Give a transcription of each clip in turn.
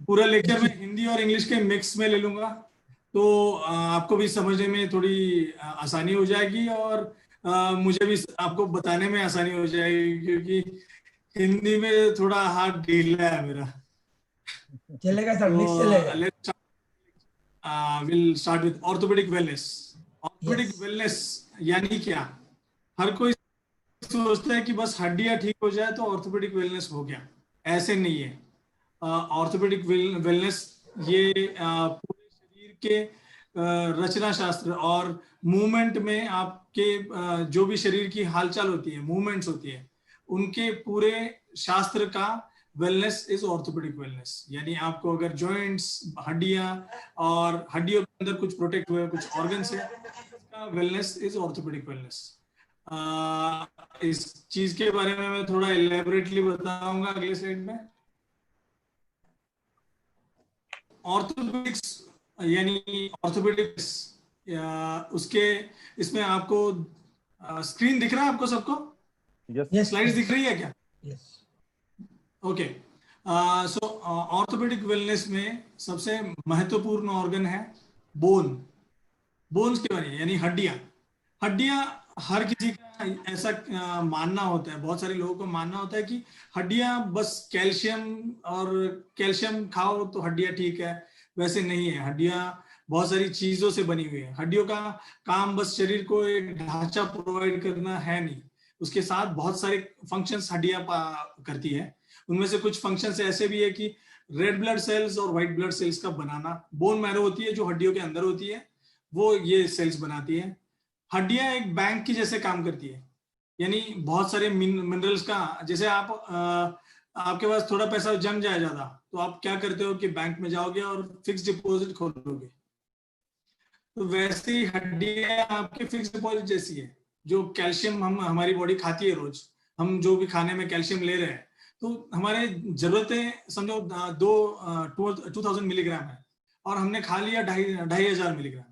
पूरा लेक्चर में हिंदी और इंग्लिश के मिक्स में ले लूंगा, तो आपको भी समझने में थोड़ी आसानी हो जाएगी, और मुझे भी आपको बताने में आसानी हो जाएगी, क्योंकि हिंदी में थोड़ा हाथ ढीला है मेरा। चलेगा सर, मिक्स तो चलेगा। Let's will start with orthopaedic wellness. Yes. Orthopaedic wellness यानी क्या? हर कोई सोचता है कि बस हड्डियां ठीक हो जाए तो ऑर्थोपेडिक वेलनेस हो गया। ऐसे नहीं है। ऑर्थोपेडिक वेलनेस ये पूरे शरीर के रचना शास्त्र और मूवमेंट में आपके जो भी शरीर की हालचाल होती है, मूवमेंट्स होती है, उनके पूरे शास्त्र का वेलनेस इज ऑर्थोपेडिक वेलनेस। यानी आपको अगर जॉइंट्स, हड्डियां और हड्डियों के अंदर कुछ प्रोटेक्ट हुए कुछ ऑर्गन्स है, इसका वेलनेस इज ऑर्थोपेडिक वेलनेस। इस चीज के बारे में मैं थोड़ा इलेबोरेटली बताऊंगा अगले स्लाइड में। ऑर्थोपेडिक्स यानी ऑर्थोपेडिक्स, उसके इसमें आपको स्क्रीन दिख रहा है आपको सबको? यस। स्लाइड्स दिख रही है क्या? यस। ओके। सो ऑर्थोपेडिक वेलनेस में सबसे महत्वपूर्ण ऑर्गन है बोन। बोन्स के बारे में यानी हड्डियां। हड्डियां हर किसी का ऐसा मानना होता है, बहुत सारे लोगों को मानना होता है कि हड्डियां बस कैल्शियम, और कैल्शियम खाओ तो हड्डियां ठीक है। वैसे नहीं है। हड्डियां बहुत सारी चीजों से बनी हुई है। हड्डियों का काम बस शरीर को एक ढांचा प्रोवाइड करना है नहीं, उसके साथ बहुत सारे फंक्शंस हड्डियां करती है। उनमें से कुछ फंक्शंस ऐसे भी है कि रेड ब्लड सेल्स और व्हाइट ब्लड सेल्स का बनाना। बोन मैरो होती है जो हड्डियों के अंदर होती है, वो ये सेल्स बनाती है। हड्डियां एक बैंक की जैसे काम करती है, यानी बहुत सारे मिनरल्स का, जैसे आपके पास थोड़ा पैसा जम जाए ज्यादा, तो आप क्या करते हो कि बैंक में जाओगे और फिक्स डिपॉजिट खोलोगे। तो वैसे ही हड्डियां आपके फिक्स डिपॉजिट जैसी है। जो कैल्शियम हम हमारी बॉडी खाती है रोज, हम जो भी खाने में कैल्शियम ले रहे हैं, तो हमारे जरूरतें समझो 2000 मिलीग्राम है, और हमने खा लिया 2500 मिलीग्राम,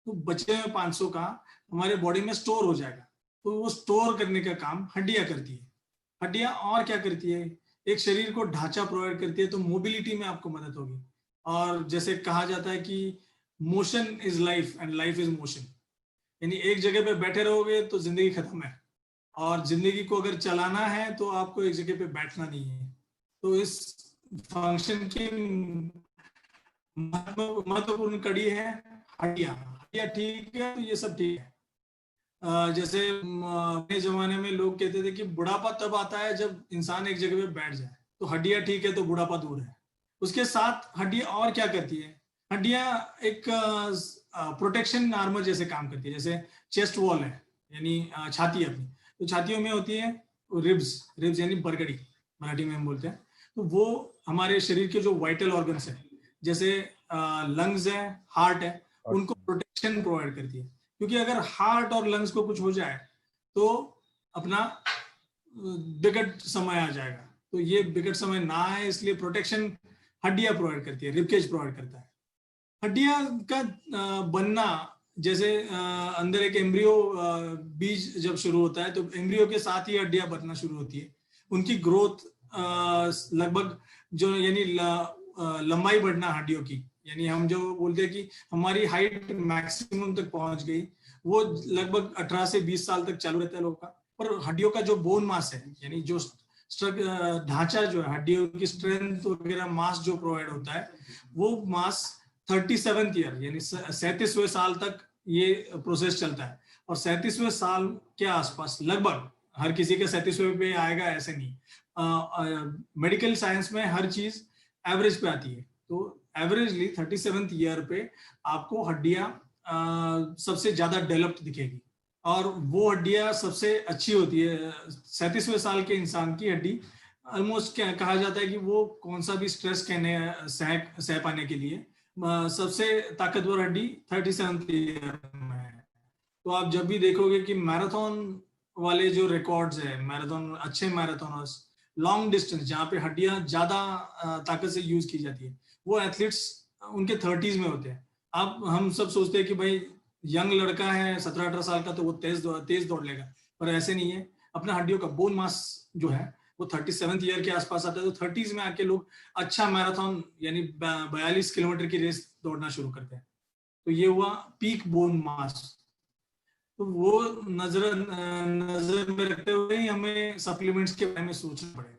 तो बचे हुए 500 का हमारे बॉडी में स्टोर हो जाएगा। तो वो स्टोर करने का काम हड्डियां करती है। हड्डियां और क्या करती है? एक शरीर को ढांचा प्रोवाइड करती है, तो मोबिलिटी में आपको मदद होगी। और जैसे कहा जाता है कि motion is life and life is motion, यानी एक जगह पे बैठे रहोगे तो जिंदगी खत्म है, और जिंदगी को अगर चलाना है तो आपको एक जगह पे बैठना नहीं है। तो इस फंक्शन की महत्वपूर्ण कड़ी है हड्डियां। हड्डियां ठीक है तो ये सब ठीक है। जैसे अपने जमाने में लोग कहते थे कि बुढ़ापा तब आता है जब इंसान एक जगह पे बैठ जाए, तो हड्डियां ठीक है तो बुढ़ापा दूर है। उसके साथ हड्डियां और क्या करती है? हड्डियां एक प्रोटेक्शन आर्मर जैसे काम करती है। जैसे चेस्ट वॉल है, यानी छाती अपनी, तो छातियों में होती है रिब्स। रिब्स यानी बरगड़ी, मराठी में हम बोलते हैं। तो वो हमारे शरीर के जो वाइटल ऑर्गन्स है, जैसे लंग्स है, हार्ट है, उनको प्रोटेक्शन प्रोवाइड करती है। क्योंकि अगर हार्ट और लंग्स को कुछ हो जाए तो अपना विकट समय आ जाएगा। तो ये विकट समय ना आए, इसलिए प्रोटेक्शन हड्डियां प्रोवाइड करती है, रिबकेज प्रोवाइड करता है। हड्डियां का बनना, जैसे अंदर एक एम्ब्रियो बीज जब शुरू होता है, तो एम्ब्रियो के साथ ही हड्डियां बनना शुरू होती है। उनकी ग्रोथ लगभग जो यानी लंबाई बढ़ना हड्डियों की, यानी हम जो बोलते हैं कि हमारी हाइट मैक्सिमम तक पहुंच गई, वो लगभग 18 से 20 साल तक चालू रहता है लोगों का। पर हड्डियों का जो बोन मास है, यानी जो ढांचा जो है, हड्डियों की स्ट्रेंथ वगैरह मास जो प्रोवाइड होता है, वो मास 37th ईयर यानी 37वें साल तक ये प्रोसेस चलता है। और 37वें साल के आसपास लगभग, हर किसी के 37वें पे आएगा ऐसे नहीं, मेडिकल साइंस में हर चीज एवरेज पे आती है। तो एवरेजली 37th ईयर पे आपको हड्डियां सबसे ज्यादा डेवलप्ड दिखेगी, और वो हड्डियां सबसे अच्छी होती है। 37वें साल के इंसान की हड्डी ऑलमोस्ट कहा जाता है कि वो कौन सा भी स्ट्रेस सह पाने के लिए सबसे ताकतवर हड्डी 37th ईयर में है। तो आप जब भी देखोगे कि मैराथन वाले जो रिकॉर्ड्स है, मैराथन अच्छे मैराथनर्स, लॉन्ग डिस्टेंस जहाँ पे हड्डियां ज्यादा ताकत से यूज की जाती है, वो एथलीट्स उनके 30s में होते हैं। अब हम सब सोचते हैं कि भाई यंग लड़का है 17-18 साल का, तो वो तेज दौड़ लेगा, पर ऐसे नहीं है। अपना हड्डियों का बोन मास जो है वो 37th ईयर के आसपास आता है, तो 30s में आके लोग अच्छा मैराथन यानी 42 किलोमीटर की रेस दौड़ना शुरू करते हैं। तो ये हुआ पीक बोन मास। तो वो नजर में रखते हुए ही हमें सप्लीमेंट्स के बारे में सोचना पड़ेगा।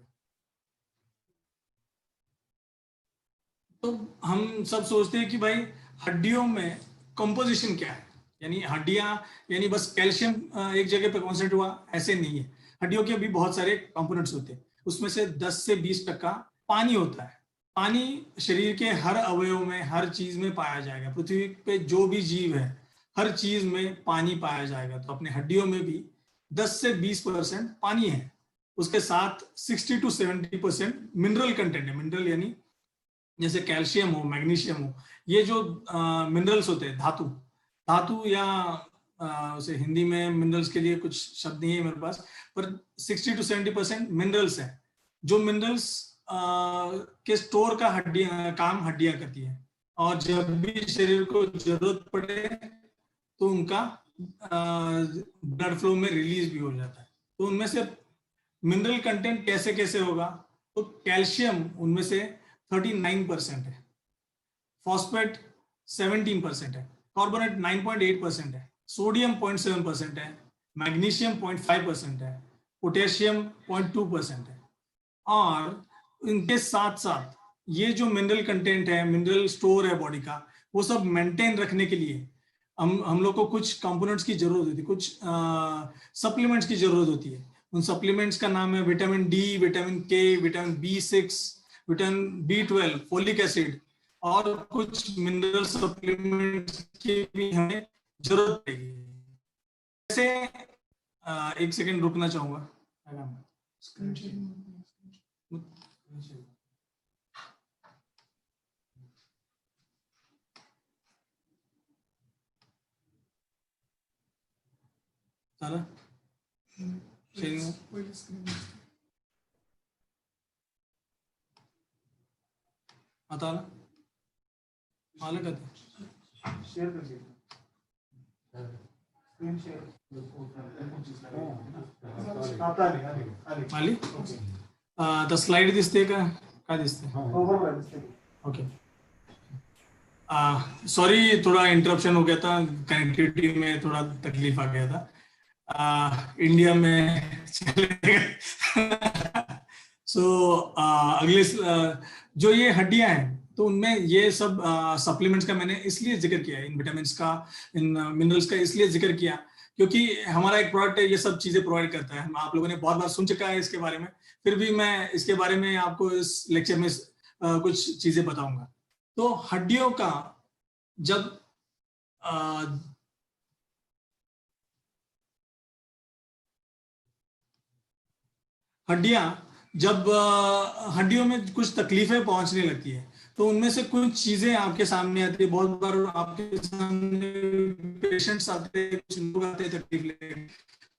तो हम सब सोचते हैं कि भाई हड्डियों में कंपोजिशन क्या है, यानी हड्डियां यानी बस कैल्शियम एक जगह पे कॉन्सेंट्रेट हुआ, ऐसे नहीं है। हड्डियों के भी बहुत सारे कंपोनेंट्स होते हैं, उसमें से 10 से 20% पानी होता है। पानी शरीर के हर अवयव में, हर चीज में पाया जाएगा। पृथ्वी पे जो भी जीव है हर चीज में पानी पाया जाएगा, तो अपने हड्डियों में भी 10 से 20% पानी है। उसके साथ 60 to 70% मिनरल कंटेंट है। मिनरल यानी जैसे कैल्शियम हो, मैग्नीशियम हो, ये जो मिनरल्स होते हैं, धातु धातु या उसे हिंदी में मिनरल्स के लिए कुछ शब्द नहीं है मेरे पास, पर 60 to 70% मिनरल्स है। जो मिनरल्स के स्टोर का काम हड्डियां करती है, और जब भी शरीर को जरूरत पड़े तो उनका ब्लड फ्लो में रिलीज भी हो जाता है। तो उनमें से मिनरल कंटेंट कैसे कैसे होगा, तो कैल्शियम उनमें से 39% है, फॉस्फेट 17% है, कार्बोनेट 9.8% है, सोडियम 0.7% है, मैग्नीशियम 0.5% है, पोटेशियम 0.2% है। और इनके साथ साथ ये जो मिनरल कंटेंट है, मिनरल स्टोर है बॉडी का, वो सब मेंटेन रखने के लिए हम लोग को कुछ कंपोनेंट्स की जरूरत होती है, कुछ सप्लीमेंट्स की जरूरत होती है। उन सप्लीमेंट्स का नाम है विटामिन डी, विटामिन के, vitamin B6, vitamin B12, folic acid, और कुछ मिनरल सप्लीमेंट्स की भी हमें जरूरत पड़ेगी। जैसे एक सेकंड रुकना चाहूंगा। सारा आता ना मालूम करते शेयर कर दीजिए स्क्रीन शेयर आता नहीं माली द स्लाइड दिसते का काय दिसते ओव्हर दिसते ओके सॉरी थोड़ा इंटरप्शन हो गया था, कनेक्टिविटी में थोड़ा तकलीफ आ गया था इंडिया में चले गए सो अगले जो ये हड्डियां हैं तो उनमें ये सब सप्लीमेंट्स का मैंने इसलिए जिक्र किया, इन विटामिन्स का, इन मिनरल्स का इसलिए जिक्र किया क्योंकि हमारा एक प्रोडक्ट है, ये सब चीजें प्रोवाइड करता है। आप लोगों ने बहुत बार सुन चुका है इसके बारे में, फिर भी मैं इसके बारे में आपको इस लेक्चर में कुछ चीजें बताऊंगा। तो हड्डियों का जब हड्डियों में कुछ तकलीफें पहुंचने लगती है तो उनमें से कुछ चीजें आपके सामने आती है। बहुत बार आपके सामने पेशेंट्स आते हैं, कुछ लोग आते हैं तकलीफ लेके,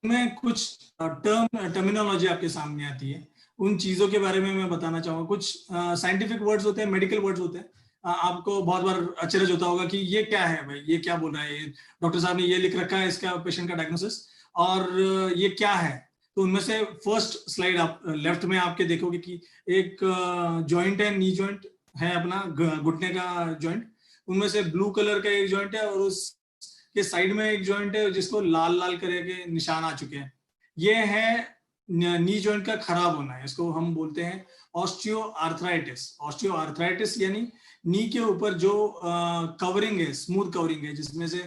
उनमें कुछ टर्मिनोलॉजी आपके सामने आती है। उन चीजों के बारे में मैं बताना चाहूंगा। कुछ साइंटिफिक वर्ड्स होते हैं, मेडिकल वर्ड्स होते हैं, आपको बहुत बार अचरज होता होगा कि ये क्या है भाई, ये क्या बोल रहा है, डॉक्टर साहब ने ये लिख रखा है इसका पेशेंट का डायग्नोसिस, और ये क्या है। तो उनमें से फर्स्ट स्लाइड आप लेफ्ट में आपके देखोगे कि एक जॉइंट है, नी जॉइंट है, अपना घुटने का जॉइंट। उनमें से ब्लू कलर का एक जॉइंट है और उसके साइड में एक जॉइंट है जिसको लाल लाल करके के निशान आ चुके हैं। ये है नी जॉइंट का खराब होना है, इसको हम बोलते हैं ऑस्टियो आर्थराइटिस। ऑस्टियो आर्थराइटिस यानी नी के ऊपर जो कवरिंग है, स्मूथ कवरिंग है, जिसमें से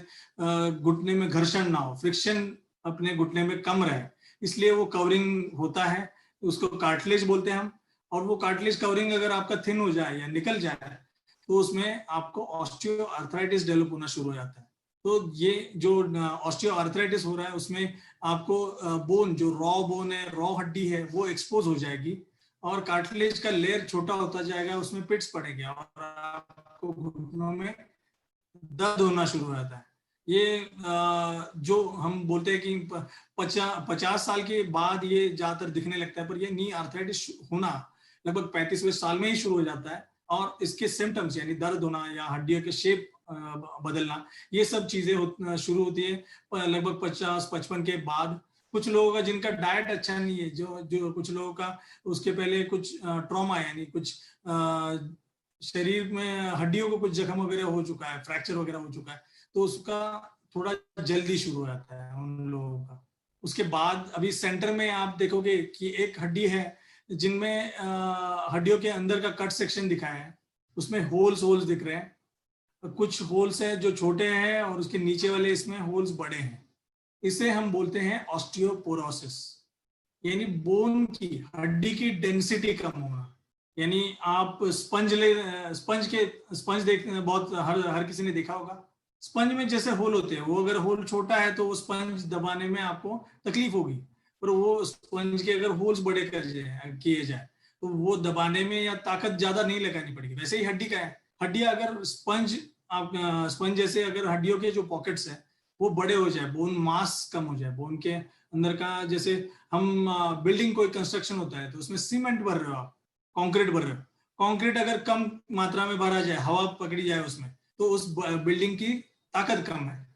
घुटने में घर्षण ना हो, फ्रिक्शन अपने घुटने में कम रहे, इसलिए वो कवरिंग होता है, उसको कार्टिलेज बोलते हैं हम। और वो कार्टिलेज कवरिंग अगर आपका थिन हो जाए या निकल जाए तो उसमें आपको ऑस्टियो आर्थराइटिस डेवलप होना शुरू हो जाता है। तो ये जो ऑस्टियो आर्थराइटिस हो रहा है उसमें आपको बोन, जो रॉ बोन है, रॉ हड्डी है, वो एक्सपोज हो जाएगी और कार्टिलेज का लेयर छोटा होता जाएगा, उसमें पिट्स पड़ेंगे और आपको घुटनों में दर्द होना शुरू हो जाता है। ये जो हम बोलते हैं कि 50 साल के बाद ये ज्यादातर दिखने लगता है, पर ये नी आर्थराइटिस होना लगभग 35वें साल में ही शुरू हो जाता है। और इसके सिम्टम्स यानी दर्द होना या हड्डियों के शेप बदलना, ये सब चीजें शुरू होती है लगभग 50-55 के बाद। कुछ लोगों का जिनका डाइट अच्छा नहीं है, जो जो कुछ लोगों का उसके पहले कुछ ट्रॉमा यानी कुछ शरीर में हड्डियों को कुछ जख्म वगैरह हो चुका है, फ्रैक्चर वगैरह हो चुका है, तो उसका थोड़ा जल्दी शुरू हो जाता है उन लोगों का। उसके बाद अभी सेंटर में आप देखोगे कि एक हड्डी है जिनमें हड्डियों के अंदर का कट सेक्शन दिखाया है, उसमें होल्स होल्स दिख रहे हैं, कुछ होल्स है जो छोटे हैं और उसके नीचे वाले इसमें होल्स बड़े हैं। इसे हम बोलते हैं ऑस्टियोपोरोसिस, यानी बोन की हड्डी की डेंसिटी कम होना। यानी आप स्पंज देख बहुत हर किसी ने देखा होगा, स्पंज में जैसे होल होते हैं, वो अगर होल छोटा है तो वो स्पंज दबाने में आपको तकलीफ होगी, पर वो स्पंज के अगर होल्स बड़े किए जाए तो वो दबाने में या ताकत ज्यादा नहीं लगानी पड़ेगी। वैसे ही हड्डी का है, हड्डियां अगर स्पंज जैसे अगर हड्डियों के जो पॉकेट्स है वो बड़े हो जाए, बोन मास कम हो जाए, बोन के अंदर का, जैसे हम बिल्डिंग कोई कंस्ट्रक्शन होता है तो उसमें सीमेंट भर रहे हो आप, कंक्रीट भर रहे हो, कंक्रीट अगर कम मात्रा में भरा जाए, हवा पकड़ी जाए उसमें, तो उस बिल्डिंग की ताकत कम है,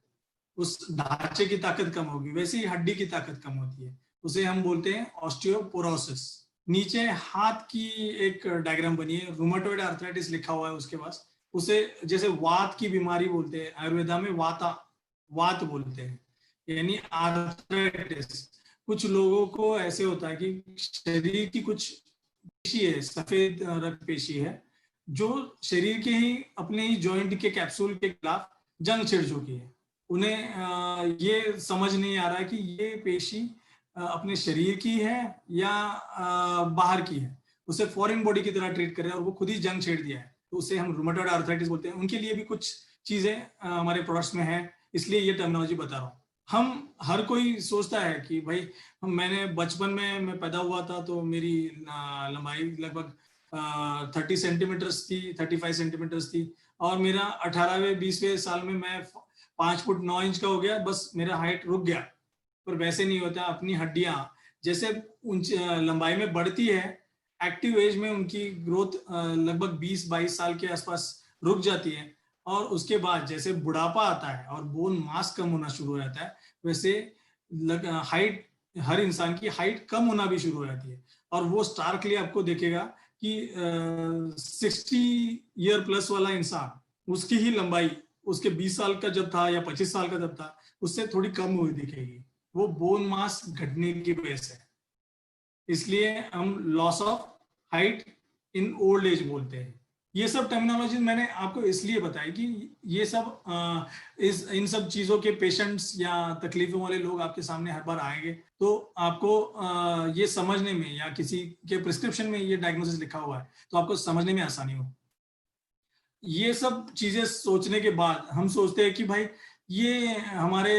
उस ढांचे की ताकत कम होगी। वैसे ही हड्डी की ताकत कम होती है, उसे हम बोलते हैं ऑस्टियोपोरोसिस। नीचे हाथ की एक डायग्राम बनी है, रूमेटॉइड आर्थराइटिस लिखा हुआ है उसके पास, उसे जैसे वात की बीमारी बोलते हैं, आयुर्वेदा में वात बोलते हैं, यानी आर्थराइटिस। कुछ लोगों को ऐसे होता है कि शरीर की कुछ पेशी है, सफेद रक्त पेशी है, जो शरीर के ही अपने ही जॉइंट के कैप्सूल के खिलाफ जंग छिड़ चुकी है। उन्हें ये समझ नहीं आ रहा है कि ये पेशी अपने शरीर की है या बाहर की है, उसे फॉरेन बॉडी की तरह ट्रीट कर रहे हैं और वो खुद ही जंग छेड़ दिया है, तो उसे हम रूमेटॉइड आर्थराइटिस बोलते हैं। उनके लिए भी कुछ चीजें हमारे प्रोडक्ट्स में है, इसलिए ये टर्मिनोलॉजी बता रहा हूँ। हम हर कोई सोचता है कि भाई मैंने बचपन में मैं पैदा हुआ था तो मेरी लंबाई लगभग 30 सेंटीमीटर थी, 35 सेंटीमीटर थी, और मेरा 18वें 20वें साल में मैं 5 फुट 9 इंच का हो गया, बस मेरा हाइट रुक गया। पर वैसे नहीं होता, अपनी हड्डियां जैसे लंबाई में बढ़ती है, एक्टिव एज में उनकी ग्रोथ लगभग 20-22 साल के आसपास रुक जाती है, और उसके बाद जैसे बुढ़ापा आता है और बोन मास कम होना शुरू हो जाता है, वैसे हाइट, हर इंसान की हाइट कम होना भी शुरू हो जाती है। और वो स्टार्कली आपको देखेगा कि 60 ईयर प्लस वाला इंसान, उसकी ही लंबाई उसके 20 साल का जब था या 25 साल का जब था, उससे थोड़ी कम हुई दिखेगी, वो बोन मास घटने की वजह से। इसलिए हम loss of height in old age बोलते हैं। ये सब टर्मिनोलॉजी मैंने आपको इसलिए बताई कि ये सब इन सब चीजों के पेशेंट्स या तकलीफों वाले लोग आपके सामने हर बार आएंगे, तो आपको ये समझने में, या किसी के प्रिस्क्रिप्शन में ये डायग्नोसिस लिखा हुआ है तो आपको समझने में आसानी हो। ये सब चीजें सोचने के बाद हम सोचते हैं कि भाई ये हमारे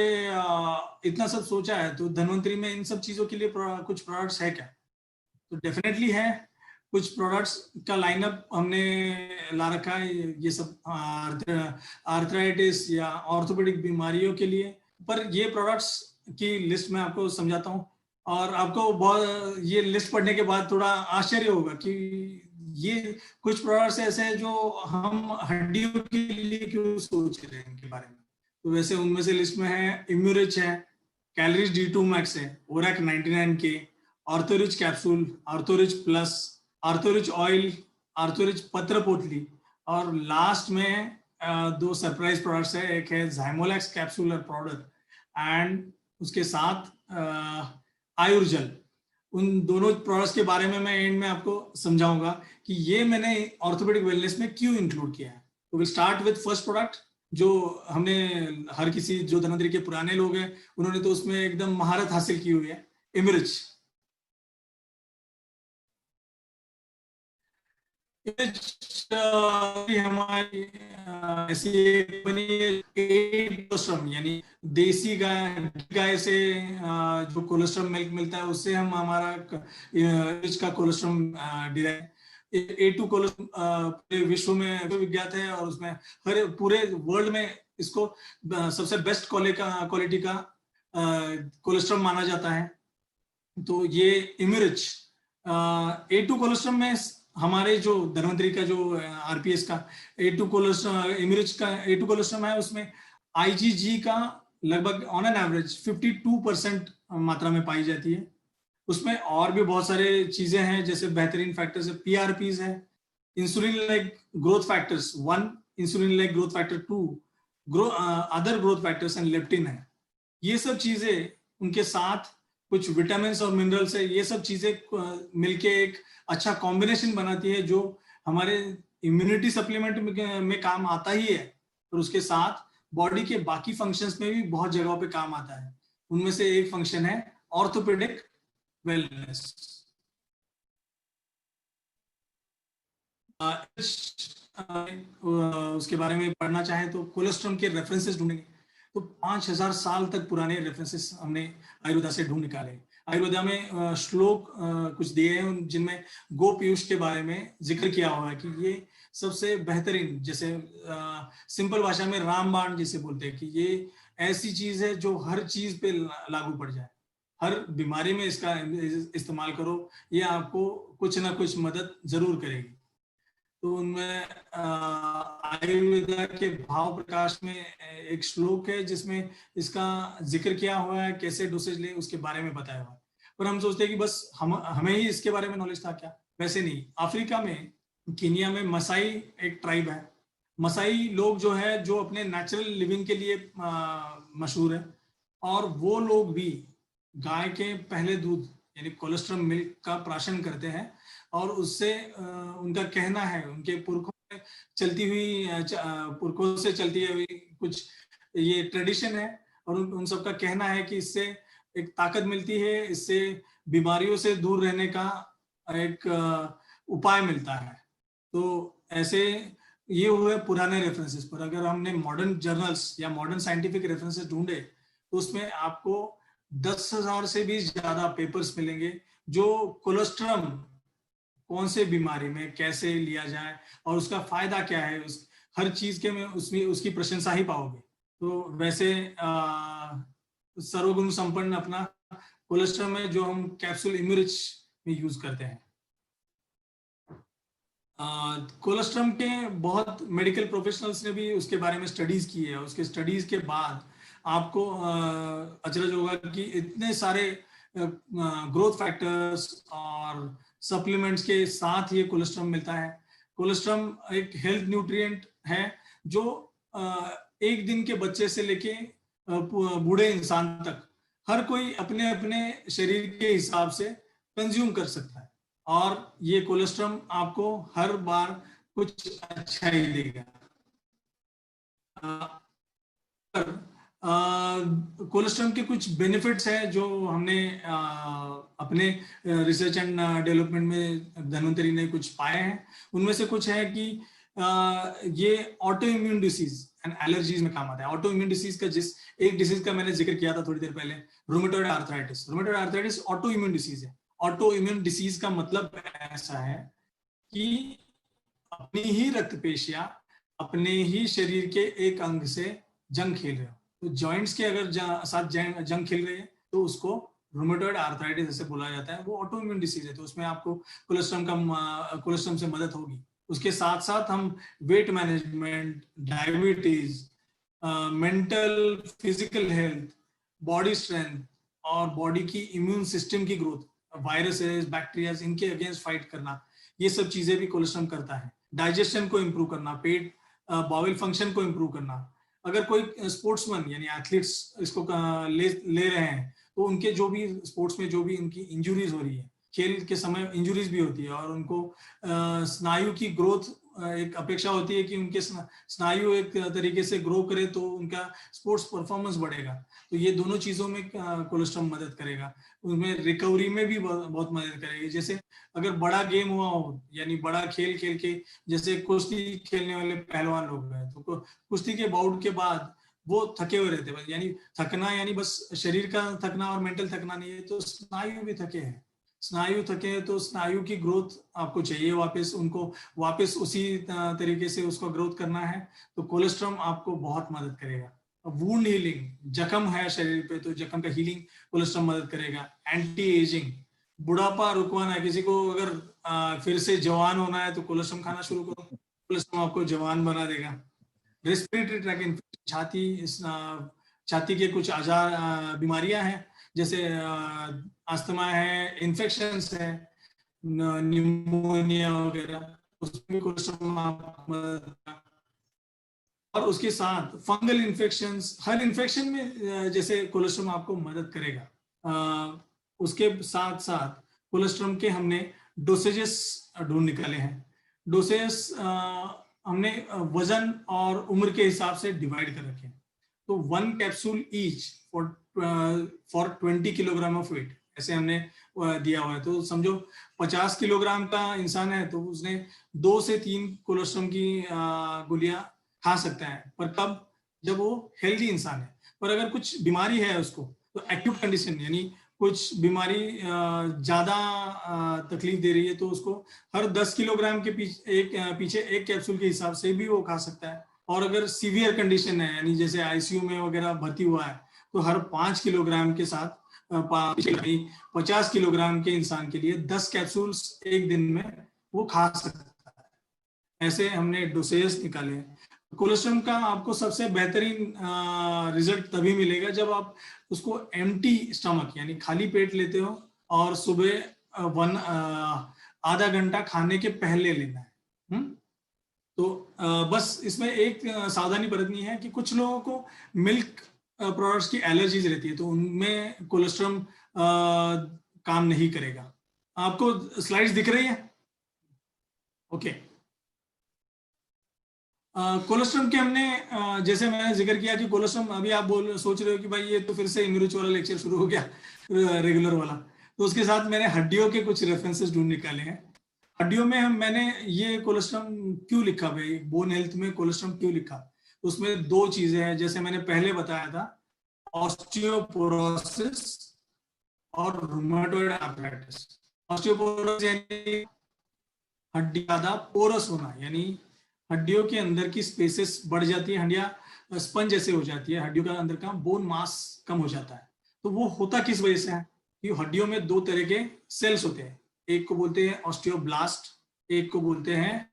इतना सब सोचा है तो धन्वंतरी में इन सब चीजों के लिए कुछ प्रोडक्ट्स है क्या? तो डेफिनेटली है, कुछ प्रोडक्ट्स का लाइनअप हमने ला रखा है, ये सब आर्थराइटिस या ऑर्थोपेडिक बीमारियों के लिए। पर ये प्रोडक्ट्स की लिस्ट मैं आपको समझाता हूँ, और आपको बहुत ये लिस्ट पढ़ने के बाद थोड़ा आश्चर्य होगा कि ये कुछ प्रोडक्ट्स ऐसे हैं जो हम हड्डियों के लिए क्यों सोच रहे हैं इनके बारे में। तो वैसे उनमें से लिस्ट में है इम्यूरिच है, कैलरीज D2 मैक्स है, ORAC 99K, आर्थोरिच capsule, आर्थोरिच plus, आर्थोरिच oil, आर्थोरिच पत्र पोटली, और लास्ट में दो सरप्राइज प्रोडक्ट्स है, एक है zymolex कैप्सूलर पाउडर एंड उसके साथ आयुर्जल। उन दोनों प्रोडक्ट्स के बारे में मैं एंड में आपको समझाऊंगा कि ये मैंने ऑर्थोपेडिक वेलनेस में क्यों इंक्लूड किया है। तो will start with first product, जो हमने हर किसी जो धन्वंतरी के पुराने लोग हैं उन्होंने तो उसमें एकदम महारत हासिल की हुई है, इमरिच। हमारी ऐसी एक बनी कोलेस्ट्रॉम, यानी देसी गाय से जो कोलेस्ट्रॉम मिल्क मिलता है उससे हम हमारा रिच का कोलेस्ट्रॉम डिराइव। A2 कोलेस्ट्रॉम पूरे विश्व में विज्ञात है, और उसमें हर पूरे वर्ल्ड में इसको सबसे बेस्ट क्वालिटी का कोलेस्ट्रॉम माना जाता है। तो ये इमरिच A2 कोलेस्ट्रॉम में हमारे जो धन्वंतरी का जो RPS का A2 कोलेस्ट्रॉम, इमरिच का A2 कोलेस्ट्रॉम है, उसमें IgG का लगभग ऑन एन एवरेज 52% मात्रा में पाई जाती है। उसमें और भी बहुत सारे चीजें हैं, जैसे बेहतरीन फैक्टर्स है, पीआरपीज है, insulin like growth factors 1, insulin like growth factor 2, other growth factors and leptin है। ये सब चीजें उनके साथ कुछ विटामिन और मिनरल्स है, ये सब चीजें मिलके एक अच्छा कॉम्बिनेशन बनाती है, जो हमारे इम्यूनिटी सप्लीमेंट में काम आता ही है, और उसके साथ बॉडी के बाकी फंक्शंस में भी बहुत जगहों पे काम आता है। उनमें से एक फंक्शन है ऑर्थोपेडिक वेलनेस। उसके बारे में पढ़ना चाहें तो कोलेस्ट्रॉम के रेफरेंसेस ढूंढेंगे तो 5000 साल तक पुराने रेफरेंसेस हमने आयुर्वेदा से ढूंढ निकाले। आयुर्वेदा में श्लोक कुछ दिए हैं जिनमें गो पीयूष के बारे में जिक्र किया हुआ है कि ये सबसे बेहतरीन, जैसे सिंपल भाषा में रामबाण जिसे बोलते हैं, कि ये ऐसी चीज है जो हर चीज पे लागू पड़ जाए, हर बीमारी में इसका इस्तेमाल करो, ये आपको कुछ ना कुछ मदद जरूर करेगी। तो उनमें आयुर्वेदा के भाव प्रकाश में एक श्लोक है जिसमें इसका जिक्र किया हुआ है, कैसे डोसेज ले उसके बारे में बताया हुआ है। पर हम सोचते हैं कि बस हमें ही इसके बारे में नॉलेज था क्या, वैसे नहीं। अफ्रीका में, केनिया में मसाई एक ट्राइब है। मसाई लोग जो है, जो अपने नेचुरल लिविंग के लिए मशहूर है, और वो लोग भी गाय के पहले दूध यानी कोलेस्ट्रॉल मिल्क का प्राशन करते हैं, और उससे उनका कहना है, उनके पुरखों से चलती हुई पुरखों से चलती हुई कुछ ये ट्रेडिशन है, और उन सबका कहना है कि इससे एक ताकत मिलती है, इससे बीमारियों से दूर रहने का एक उपाय मिलता है। तो ऐसे ये हुए पुराने रेफरेंसेस पर। अगर हमने मॉडर्न जर्नल्स या मॉडर्न साइंटिफिक रेफरेंसेस ढूंढे तो उसमें आपको 10,000 से भी ज्यादा पेपर्स मिलेंगे जो कोलेस्ट्रॉल कौन से बीमारी में कैसे लिया जाए और उसका फायदा क्या है, उस हर चीज के में उसमें उसकी प्रशंसा ही पाओगे। तो वैसे सर्वगुण संपन्न अपना कोलेस्ट्रॉल में जो हम कैप्सूल इम्यूरिच में यूज करते हैं। कोलेस्ट्रॉल के बहुत मेडिकल प्रोफेशनल्स ने भी उसके बारे में स्टडीज की है। उसके स्टडीज के बाद आपको अचरज होगा कि इतने सारे ग्रोथ फैक्टर्स और सप्लीमेंट्स के साथ ये कोलेस्ट्रॉल मिलता है। कोलेस्ट्रॉल एक हेल्थ न्यूट्रिएंट है जो एक दिन के बच्चे से लेके बूढ़े इंसान तक हर कोई अपने अपने शरीर के हिसाब से कंज्यूम कर सकता है, और ये कोलेस्ट्रॉल आपको हर बार कुछ अच्छा ही देगा। कोलेस्ट्रॉल के कुछ बेनिफिट्स हैं जो हमने अपने रिसर्च एंड डेवलपमेंट में धन्वंतरी ने कुछ पाए हैं। उनमें से कुछ है कि ये auto immune disease and allergies में काम आता है। ऑटो इम्यून डिसीज का एक डिसीज का मैंने जिक्र किया था थोड़ी देर पहले, rheumatoid arthritis. Rheumatoid arthritis auto immune disease है। ऑटो इम्यून डिसीज का मतलब ऐसा है कि अपनी ही रक्त पेशियां अपने ही शरीर के एक अंग से जंग खेल रहे हो। तो जॉइंट्स के अगर साथ जंग खेल रहे हैं तो उसको रूमेटॉइड आर्थराइटिस ऐसे बोला जाता है। वो ऑटो इम्यून डिसीज है, तो उसमें आपको कोलेस्ट्रॉल से मदद होगी। उसके साथ साथ हम weight management, diabetes, mental physical health, body strength और बॉडी की इम्यून सिस्टम की ग्रोथ, वायरसेस, बैक्टीरिया, इनके अगेंस्ट फाइट करना, ये सब चीजें भी कोलेस्ट्रॉल करता है। डाइजेशन को इंप्रूव करना, पेट बाउल फंक्शन को इंप्रूव करना। अगर कोई स्पोर्ट्समैन यानी एथलीट्स इसको ले रहे हैं तो उनके जो भी स्पोर्ट्स में जो भी उनकी इंजुरीज हो रही है, खेल के समय इंजुरीज भी होती है, और उनको स्नायु की ग्रोथ एक अपेक्षा होती है कि उनके स्नायु एक तरीके से ग्रो करे तो उनका स्पोर्ट्स परफॉर्मेंस बढ़ेगा। तो ये दोनों चीजों में कोलेस्ट्रॉल मदद करेगा। उनमें रिकवरी में भी बहुत मदद करेगी। जैसे अगर बड़ा गेम हुआ हो, यानी बड़ा खेल खेल के, जैसे कुश्ती खेलने वाले पहलवान लोग हैं, तो कुश्ती के बाउट के बाद वो थके हुए रहते हैं। यानी थकना यानी बस शरीर का थकना और मेंटल थकना नहीं है, तो स्नायु भी थके हैं। स्नायु थके हैं तो स्नायु की ग्रोथ आपको चाहिए, वापस उनको वापस उसी तरीके से उसको ग्रोथ करना है, तो कोलेस्ट्रॉल आपको बहुत मदद करेगा। वुंड हीलिंग, जख्म है शरीर पे तो जख्म का हीलिंग कोलेस्ट्रॉल मदद करेगा। एंटी एजिंग, बुढ़ापा रुकवाना है, किसी को अगर फिर से जवान होना है तो कोलेस्ट्रॉल खाना शुरू करो, कोलेस्ट्रॉल आपको जवान बना देगा। रेस्पिरेटरी ट्रैक इन्फेक्शन, छाती के कुछ बीमारियां हैं, जैसे अस्थमा है, इन्फेक्शंस है, निमोनिया वगैरह, उसमें कोलेस्ट्रॉल आपको मदद करेगा। और उसके साथ फंगल इन्फेक्शंस, हर इन्फेक्शन में जैसे कोलेस्ट्रॉल आपको मदद करेगा। उसके साथ साथ कोलेस्ट्रॉल के हमने डोसेजेस ढूंढ निकाले हैं। डोसेस हमने वजन और उम्र के हिसाब से डिवाइड कर रखे हैं। तो 1 capsule each for 20 kilogram of weight, ऐसे हमने दिया हुआ है। तो समझो 50 किलोग्राम का इंसान है तो उसने 2 से 3 कोलेस्ट्रॉल की गोलियां खा सकता है, पर कब? जब वो हेल्दी इंसान है। पर अगर कुछ बीमारी है उसको, तो एक्यूट कंडीशन यानी कुछ बीमारी ज्यादा तकलीफ दे रही है, तो उसको हर 10 किलोग्राम के पीछे 1 कैप्सूल के हिसाब से भी वो खा सकता है। और अगर सीवियर कंडीशन है, यानी जैसे आईसीयू में वगैरह भर्ती हुआ है, तो हर 5 किलोग्राम के साथ 50 किलोग्राम के इंसान के लिए 10 कैप्सूल्स एक दिन में वो खा सकता है। ऐसे हमने डोसेज निकाले हैं। कोलेस्ट्रॉल का आपको सबसे बेहतरीन रिजल्ट तभी मिलेगा जब आप उसको एम्प्टी स्टमक यानी खाली पेट लेते हो, और सुबह आधा घंटा खाने के पहले लेना है। तो बस इसमें एक सावधानी बरतनी है कि कुछ लोगों को मिल्क प्रोडक्ट्स की एलर्जीज रहती है, तो उनमें कोलेस्ट्रॉल काम नहीं करेगा। आपको स्लाइड्स दिख रही है? ओके। कोलेस्ट्रॉल के हमने जैसे मैंने जिक्र किया कि कोलेस्ट्रॉल, अभी आप सोच रहे हो कि भाई ये तो फिर से इमरीच वाला लेक्चर शुरू हो गया, रेगुलर वाला। तो उसके साथ मैंने हड्डियों के कुछ रेफरेंसेस ढूंढ निकाले हैं। हड्डियों में मैंने ये कोलेस्ट्रॉल क्यों लिखा भाई, बोन हेल्थ में कोलेस्ट्रॉल क्यों लिखा? तो उसमें 2 चीजें हैं, जैसे मैंने पहले बताया था, ऑस्टियोपोरोसिस और रूमेटॉइड आर्थराइटिस। ऑस्टियोपोरोसिस यानी हड्डी ज्यादा पोरस होना, यानी हड्डियों के अंदर की स्पेसेस बढ़ जाती है, हड्डियां स्पंज जैसे हो जाती है, हड्डियों का अंदर का बोन मास कम हो जाता है। तो वो होता किस वजह से है? कि हड्डियों में 2 तरह के सेल्स होते हैं, एक को बोलते हैं ऑस्टियोब्लास्ट, एक को बोलते हैं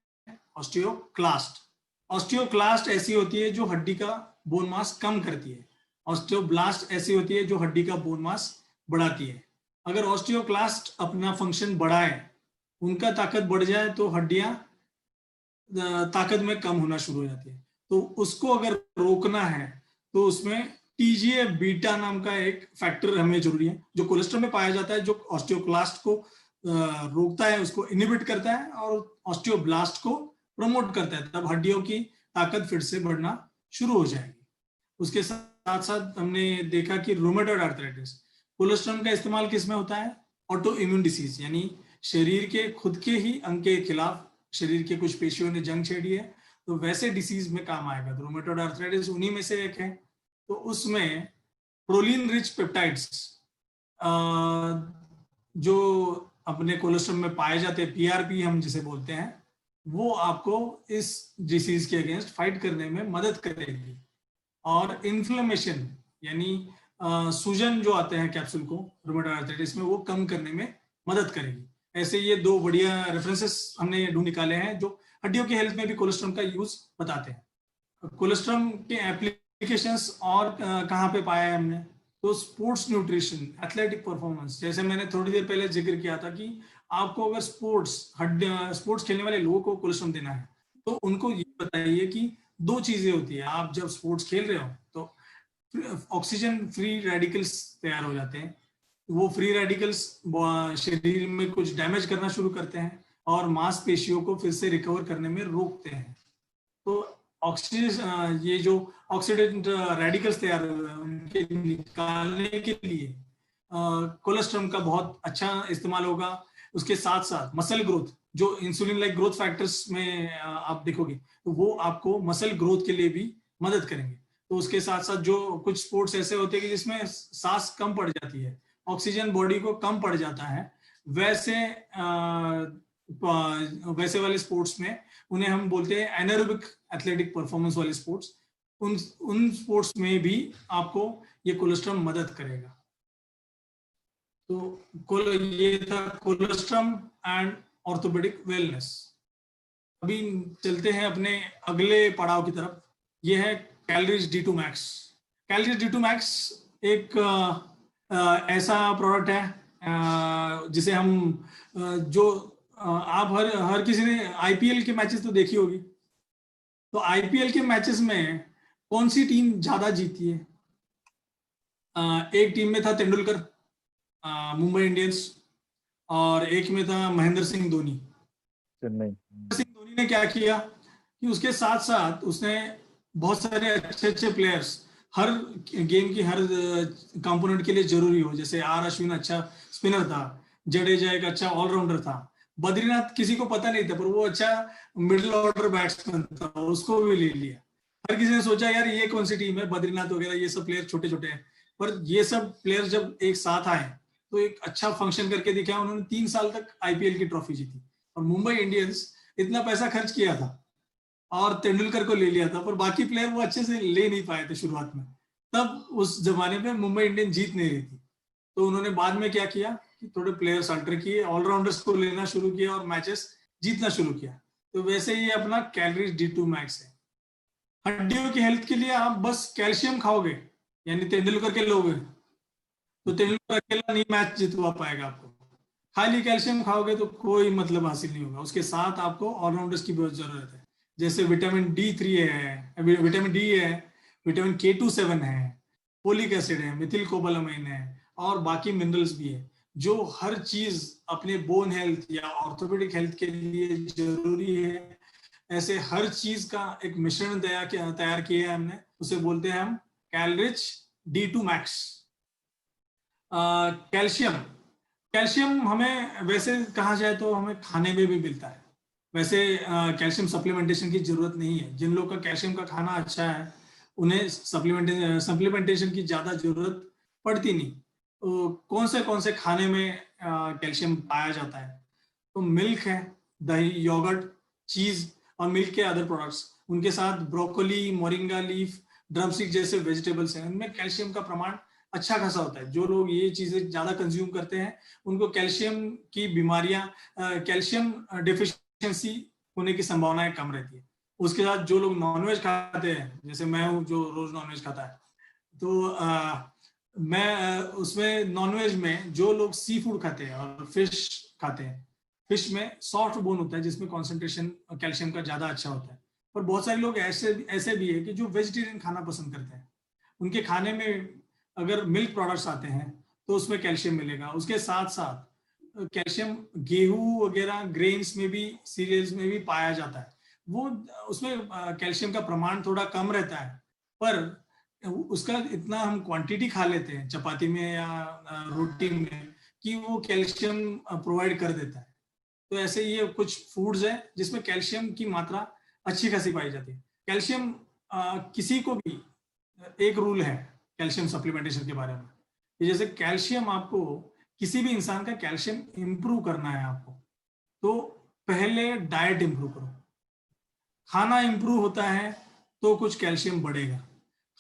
ऑस्टियोक्लास्ट। ऑस्टियोक्लास्ट ऐसी होती है जो हड्डी का बोन मास कम करती है, ऑस्टियोब्लास्ट ऐसी होती है जो हड्डी का बोन मास बढ़ाती है। अगर ऑस्टियोक्लास्ट अपना फंक्शन बढ़ाए, उनका ताकत बढ़ जाए, तो हड्डियां ताकत में कम होना शुरू हो जाती है। तो उसको अगर रोकना है तो उसमें टीजीए बीटा नाम का एक फैक्टर हमें जरूरी है, जो कोलेस्ट्रॉल में पाया जाता है, जो ऑस्टियोक्लास्ट को रोकता है, उसको इनहिबिट करता है और ऑस्टियोब्लास्ट को प्रमोट करता है। तब हड्डियों की ताकत फिर से बढ़ना शुरू हो जाएगी। उसके साथ साथ हमने देखा कि रूमेटॉइड आर्थराइटिस, कोलेस्ट्रॉल का इस्तेमाल किस में होता है? ऑटो इम्यून डिसीज, यानी शरीर के खुद के ही अंग के खिलाफ शरीर के कुछ पेशियों ने जंग छेड़ी है, तो वैसे डिसीज में काम आएगा। तो रूमेटॉइड आर्थराइटिस उन्हीं में से एक है। तो उसमें प्रोलीन रिच पेप्टाइड्स जो अपने कोलेस्ट्रॉल में पाए जाते हैं, पीआरपी हम जिसे बोलते हैं, वो आपको इस डिसीज के अगेंस्ट फाइट करने में मदद करेगी। और इन्फ्लेमेशन यानी सूजन जो आते हैं कैप्सूल को रूमेटॉइड आर्थराइटिस में, वो कम करने में मदद करेगी। ऐसे ये 2 बढ़िया रेफरेंसेस हमने ढूंढ निकाले हैं जो हड्डियों के हेल्थ में भी कोलेस्ट्रॉल का यूज बताते हैं। कोलेस्ट्रॉल के एप्लीकेशंस और कहाँ पे पाया है हमने? तो स्पोर्ट्स न्यूट्रिशन, एथलेटिक परफॉर्मेंस, जैसे मैंने थोड़ी देर पहले जिक्र किया था कि आपको अगर स्पोर्ट्स खेलने वाले लोगों को कोलेस्ट्रॉल देना है, तो उनको ये बताइए कि 2 चीजें होती है। आप जब स्पोर्ट्स खेल रहे हो तो ऑक्सीजन फ्री रेडिकल्स तैयार हो जाते हैं, वो फ्री रेडिकल्स शरीर में कुछ डैमेज करना शुरू करते हैं और मांसपेशियों को फिर से रिकवर करने में रोकते हैं। तो ऑक्सीजन, ये जो ऑक्सीडेंट रेडिकल्स तैयार हुए हैं, उनके निकालने के लिए कोलेस्ट्रॉल का बहुत अच्छा इस्तेमाल होगा। उसके साथ साथ मसल ग्रोथ, जो इंसुलिन लाइक ग्रोथ फैक्टर्स में आप देखोगे, तो वो आपको मसल ग्रोथ के लिए भी मदद करेंगे। तो उसके साथ साथ जो कुछ स्पोर्ट्स ऐसे होते हैं कि जिसमें सांस कम पड़ जाती है, ऑक्सीजन बॉडी को कम पड़ जाता है, वैसे वाले स्पोर्ट्स में उन्हें हम बोलते हैं एनारोबिक एथलेटिक परफॉर्मेंस वाले स्पोर्ट्स। उन स्पोर्ट्स में भी आपको ये कोलेस्ट्रॉल मदद करेगा। तो ये था कोलेस्ट्रॉल एंड ऑर्थोपेडिक वेलनेस। अभी चलते हैं अपने अगले पड़ाव की तरफ, ये है calories D2 max. Calories D2 max एक ऐसा प्रोडक्ट है जिसे हम जो आप हर किसी ने आईपीएल के मैचेस तो देखी होगी, तो आईपीएल के मैचेस में कौन सी टीम ज्यादा जीती है? एक टीम में था तेंदुलकर, मुंबई इंडियंस, और एक में था महेंद्र सिंह धोनी। चेन्नई। सिंह धोनी ने क्या किया कि उसके साथ साथ उसने बहुत सारे अच्छे अच्छे प्लेयर्स, हर गेम की हर कंपोनेंट के लिए जरूरी हो, जैसे आर अश्विन अच्छा स्पिनर था, जडेजा एक अच्छा ऑलराउंडर था, बद्रीनाथ किसी को पता नहीं था पर वो अच्छा मिडिल ऑर्डर बैट्समैन था, उसको भी ले लिया। हर किसी ने सोचा यार ये कौन सी टीम है, बद्रीनाथ वगैरह ये सब प्लेयर छोटे छोटे हैं, पर ये सब प्लेयर जब एक साथ आए तो एक अच्छा फंक्शन करके दिखाया। उन्होंने 3 साल तक आईपीएल की ट्रॉफी जीती। और मुंबई इंडियंस इतना पैसा खर्च किया था और तेंदुलकर को ले लिया था, पर बाकी प्लेयर वो अच्छे से ले नहीं पाए थे शुरुआत में। तब उस जमाने में मुंबई इंडियंस जीत नहीं रही थी, तो उन्होंने बाद में क्या किया कि थोड़े प्लेयर्स अल्टर किए, ऑलराउंडर्स को लेना शुरू किया और मैचेस जीतना शुरू किया। तो वैसे ही अपना कैलोरीज D2 मैक्स है। हड्डियों की हेल्थ के लिए आप बस कैल्शियम खाओगे, यानी तेंदुलकर के लोगे, तो तेंदुलकर अकेला नहीं मैच जितवा पाएगा आपको। खाली कैल्शियम खाओगे तो कोई मतलब हासिल नहीं होगा। उसके साथ आपको ऑलराउंडर्स की बहुत जरूरत है, जैसे विटामिन D3 है, विटामिन डी है, विटामिन K27 है, फोलिक एसिड है, मिथिल कोबालामाइन है, और बाकी मिनरल्स भी है, जो हर चीज अपने बोन हेल्थ या ऑर्थोपेडिक हेल्थ के लिए जरूरी है। ऐसे हर चीज का एक मिश्रण तैयार किया है हमने, उसे बोलते हैं हम calories D2 max. Calcium, calcium हमें वैसे कहा जाए तो हमें खाने में भी मिलता है। वैसे कैल्शियम सप्लीमेंटेशन की जरूरत नहीं है। जिन लोग का कैल्शियम का खाना अच्छा है उन्हें सप्लीमेंटेशन की ज्यादा जरूरत पड़ती नहीं। तो कौन से खाने में कैल्शियम पाया जाता है? तो मिल्क है, दही, योगर्ट, चीज और मिल्क के अदर प्रोडक्ट्स, उनके साथ ब्रोकोली, मोरिंगा लीफ, ड्रमस्टिक जैसे वेजिटेबल्स हैं, उनमें कैल्शियम का प्रमाण अच्छा खासा होता है। जो लोग ये चीजें ज्यादा कंज्यूम करते हैं उनको कैल्शियम की बीमारियां, कैल्शियम डिफिशियंसी होने की संभावनाएं कम रहती है। उसके साथ जो लोग नॉनवेज खाते हैं, जैसे मैं हूँ जो रोज नॉनवेज खाता है, तो मैं उसमें नॉनवेज में जो लोग सी फूड खाते हैं और फिश खाते हैं, फिश में सॉफ्ट बोन होता है जिसमें कॉन्सेंट्रेशन कैल्शियम का ज्यादा अच्छा होता है। पर बहुत सारे लोग ऐसे ऐसे भी है कि जो वेजिटेरियन खाना पसंद करते हैं, उनके खाने में अगर मिल्क प्रोडक्ट्स आते हैं तो उसमें कैल्शियम मिलेगा। उसके साथ साथ कैल्शियम गेहूं वगैरह ग्रेन्स में भी, सीरियल्स में भी पाया जाता है। वो उसमें कैल्शियम का प्रमाण थोड़ा कम रहता है, पर उसका इतना हम क्वांटिटी खा लेते हैं चपाती में या रोटी में कि वो कैल्शियम प्रोवाइड कर देता है। तो ऐसे ये कुछ फूड्स हैं जिसमें कैल्शियम की मात्रा अच्छी खासी पाई जाती है। कैल्शियम किसी को भी, एक रूल है कैल्शियम सप्लीमेंटेशन के बारे में, जैसे कैल्शियम आपको, किसी भी इंसान का कैल्शियम इंप्रूव करना है आपको, तो पहले डाइट इंप्रूव करो। खाना इंप्रूव होता है तो कुछ कैल्शियम बढ़ेगा।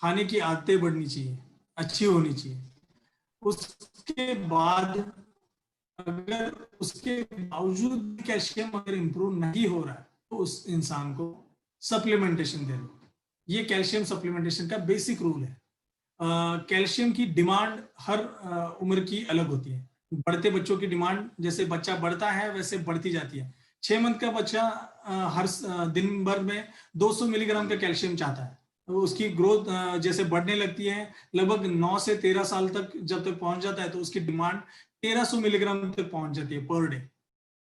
खाने की आदतें बढ़नी चाहिए, अच्छी होनी चाहिए। उसके बाद अगर उसके बावजूद कैल्शियम अगर इंप्रूव नहीं हो रहा है तो उस इंसान को सप्लीमेंटेशन दे दो। ये कैल्शियम सप्लीमेंटेशन का बेसिक रूल है। कैल्शियम की डिमांड हर उम्र की अलग होती है। बढ़ते बच्चों की डिमांड, जैसे बच्चा बढ़ता है वैसे बढ़ती जाती है। 6 मंथ का बच्चा हर दिन भर में 200 मिलीग्राम का कैल्शियम चाहता है। तो उसकी ग्रोथ जैसे बढ़ने लगती है, लगभग 9 से 13 साल तक जब तक पहुंच जाता है तो उसकी डिमांड 1300 मिलीग्राम तक पहुंच जाती है पर डे।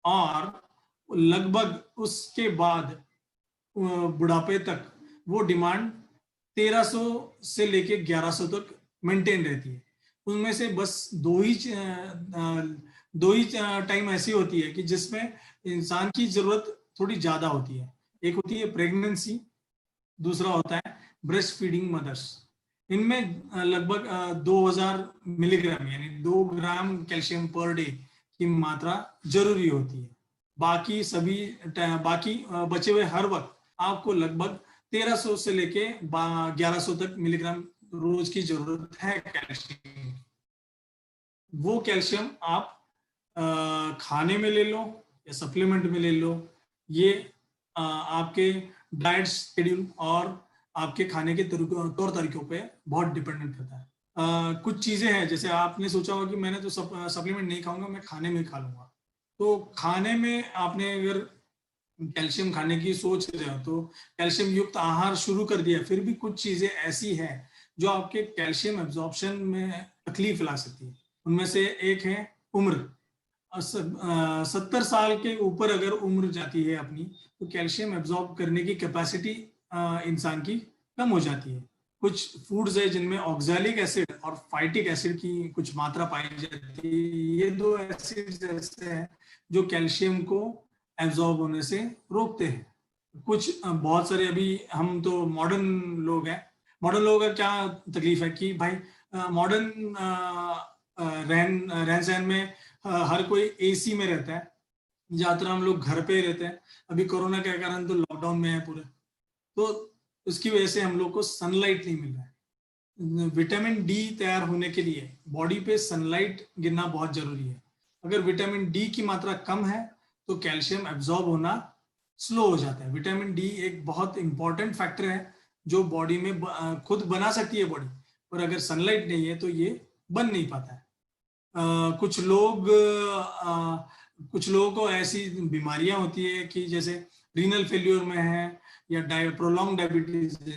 और लगभग उसके बाद बुढ़ापे तक वो डिमांड 1300 से लेके 1100 तक मेंटेन रहती है। उनमें से बस दो ही टाइम ऐसी होती है कि जिसमें इंसान की जरूरत थोड़ी ज्यादा होती है। एक होती है प्रेगनेंसी, दूसरा होता है ब्रेस्ट फीडिंग मदर्स। इनमें लगभग 2000 मिलीग्राम यानी 2 ग्राम कैल्शियम पर डे की मात्रा जरूरी होती है। बाकी बचे हुए हर वक्त आपको लगभग 1300 से लेके 1100 तक मिलीग्राम रोज की जरूरत है कैल्शियम। वो कैल्शियम आप खाने में ले लो या सप्लीमेंट में ले लो, ये आपके डाइट शेड्यूल और आपके खाने के तौर तरीकों पे बहुत डिपेंडेंट करता है। कुछ चीजें हैं, जैसे आपने सोचा होगा कि मैंने तो सप्लीमेंट नहीं खाऊंगा, मैं खाने में ही खा लूंगा। तो खाने में आपने अगर कैल्शियम खाने की सोच रहे हो तो कैल्शियम युक्त आहार शुरू कर दिया, फिर भी कुछ चीजें ऐसी हैं जो आपके कैल्शियम एब्जॉर्प्शन में तकलीफ ला सकती है। उनमें से एक है उम्र। 70 साल के ऊपर अगर उम्र जाती है अपनी, तो कैल्शियम एब्जॉर्ब करने की कैपेसिटी इंसान की कम हो जाती है। कुछ फूड्स है जिनमें ऑक्सैलिक एसिड और फाइटिक एसिड की कुछ मात्रा पाई जाती है। ये दो एसिड ऐसे हैं जो कैल्शियम को एब्जॉर्ब होने से रोकते हैं। कुछ बहुत सारे, अभी हम तो मॉडर्न लोग हैं, मॉडर्न लोगों का क्या तकलीफ है कि भाई मॉडर्न रहन रहन सहन में हर कोई एसी में रहता है, ज्यादातर हम लोग घर पे रहते हैं। अभी कोरोना के कारण तो लॉकडाउन में है पूरे, तो उसकी वजह से हम लोग को सनलाइट नहीं मिल रहा है। विटामिन डी तैयार होने के लिए बॉडी पे सनलाइट गिरना बहुत जरूरी है। अगर विटामिन डी की मात्रा कम है तो कैल्शियम एब्जॉर्ब होना स्लो हो जाता है। विटामिन डी एक बहुत इंपॉर्टेंट फैक्टर है जो बॉडी में खुद बना सकती है बॉडी, और अगर सनलाइट नहीं है तो ये बन नहीं पाता है। कुछ लोगों को ऐसी बीमारियां होती है कि जैसे रीनल फेल्योर में है या प्रोलॉन्ग डायबिटीज है,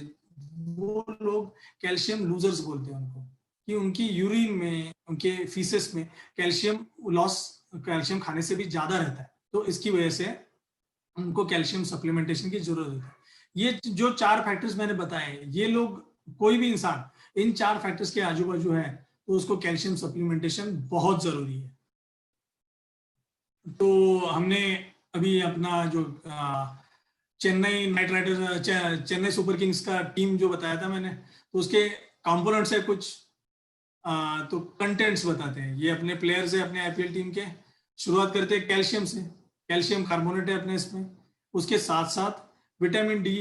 वो लोग कैल्शियम लूजर्स बोलते हैं उनको, कि उनकी यूरिन में, उनके फीसेस में कैल्शियम लॉस कैल्शियम खाने से भी ज्यादा रहता है। तो इसकी वजह से उनको कैल्शियम सप्लीमेंटेशन की जरूरत होती है। ये जो 4 फैक्टर्स मैंने बताए, ये लोग, कोई भी इंसान इन 4 फैक्टर्स के आजू बाजू है तो उसको कैल्शियम सप्लीमेंटेशन बहुत जरूरी है। तो हमने अभी अपना जो Chennai night Riders, Chennai super Kings का टीम जो बताया था मैंने, तो उसके कंपोनेंट्स है कुछ, तो कंटेंट्स बताते हैं। ये अपने प्लेयर्स है अपने आईपीएल टीम के। शुरुआत करते हैं कैल्शियम से, कैल्शियम कार्बोनेट है अपने इसमें। उसके साथ साथ vitamin D,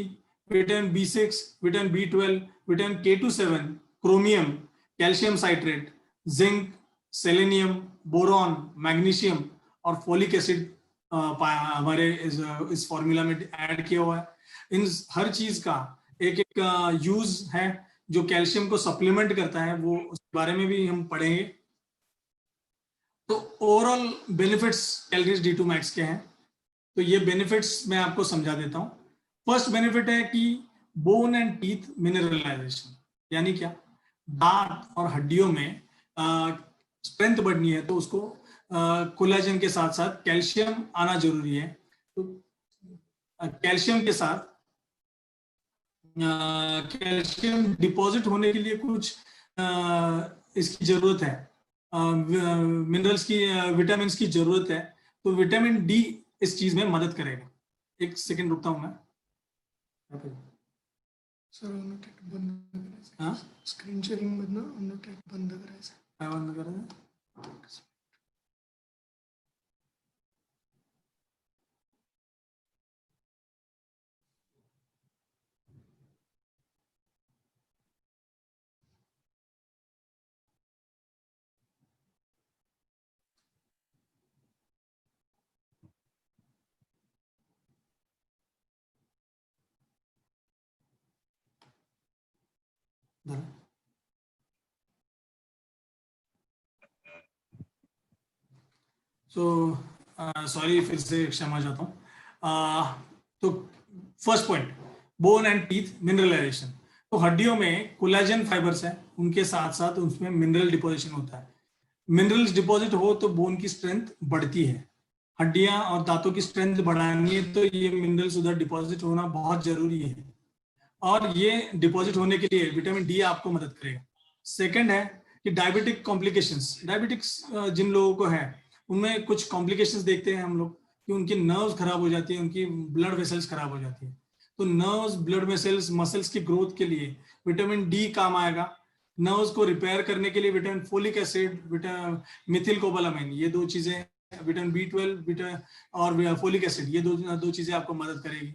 vitamin B6, vitamin B12, vitamin K27, chromium, calcium citrate, zinc, selenium, boron, magnesium और फोलिक एसिड हमारे इस फॉर्मूला में ऐड किया हुआ है। इन हर चीज का एक एक यूज है जो कैल्शियम को सप्लीमेंट करता है, वो उसके बारे में भी हम पढ़ेंगे। तो overall benefits calories D2 max के हैं, तो ये बेनिफिट्स मैं आपको समझा देता हूं। फर्स्ट बेनिफिट है कि बोन एंड टीथ मिनरलाइजेशन, यानी क्या, दांत और हड्डियों में स्ट्रेंथ बढ़नी है तो उसको कोलेजन के साथ साथ कैल्शियम आना जरूरी है। तो कैल्शियम के साथ कैल्शियम डिपॉजिट होने के लिए कुछ इसकी जरूरत है, मिनरल्स की, विटामिन की जरूरत है। तो विटामिन डी इस चीज में मदद करेगा। एक सेकंड रुकता हूं मैं। स्क्रीन शेअरिंग मधनं बंद करायचं, काय बंद करायचं? सॉरी, फिर से क्षमा चाहता हूँ। तो first point, bone and teeth mineralization. तो हड्डियों में कोलेजन फाइबर्स है, उनके साथ साथ उसमें मिनरल डिपोजिशन होता है। मिनरल्स डिपॉजिट हो तो बोन की स्ट्रेंथ बढ़ती है। हड्डियां और दांतों की स्ट्रेंथ बढ़ानी है तो ये मिनरल्स उधर डिपॉजिट होना बहुत जरूरी है, और ये डिपॉजिट होने के लिए विटामिन डी आपको मदद करेगा। सेकंड है कि डायबिटिक कॉम्प्लिकेशंस, डायबिटिक्स जिन लोगों को है उनमें कुछ कॉम्प्लिकेशंस देखते हैं हम लोग कि उनकी नर्व्स खराब हो जाती है, उनकी ब्लड वेसल्स खराब हो जाती है। तो नर्व्स, ब्लड वेसल्स, मसल्स की ग्रोथ के लिए विटामिन डी काम आएगा। नर्व्स को रिपेयर करने के लिए vitamin folic acid, Mithil cobalamin, ये दो चीजें, विटामिन B12 और फोलिक एसिड, ये दो चीजें आपको मदद करेगी।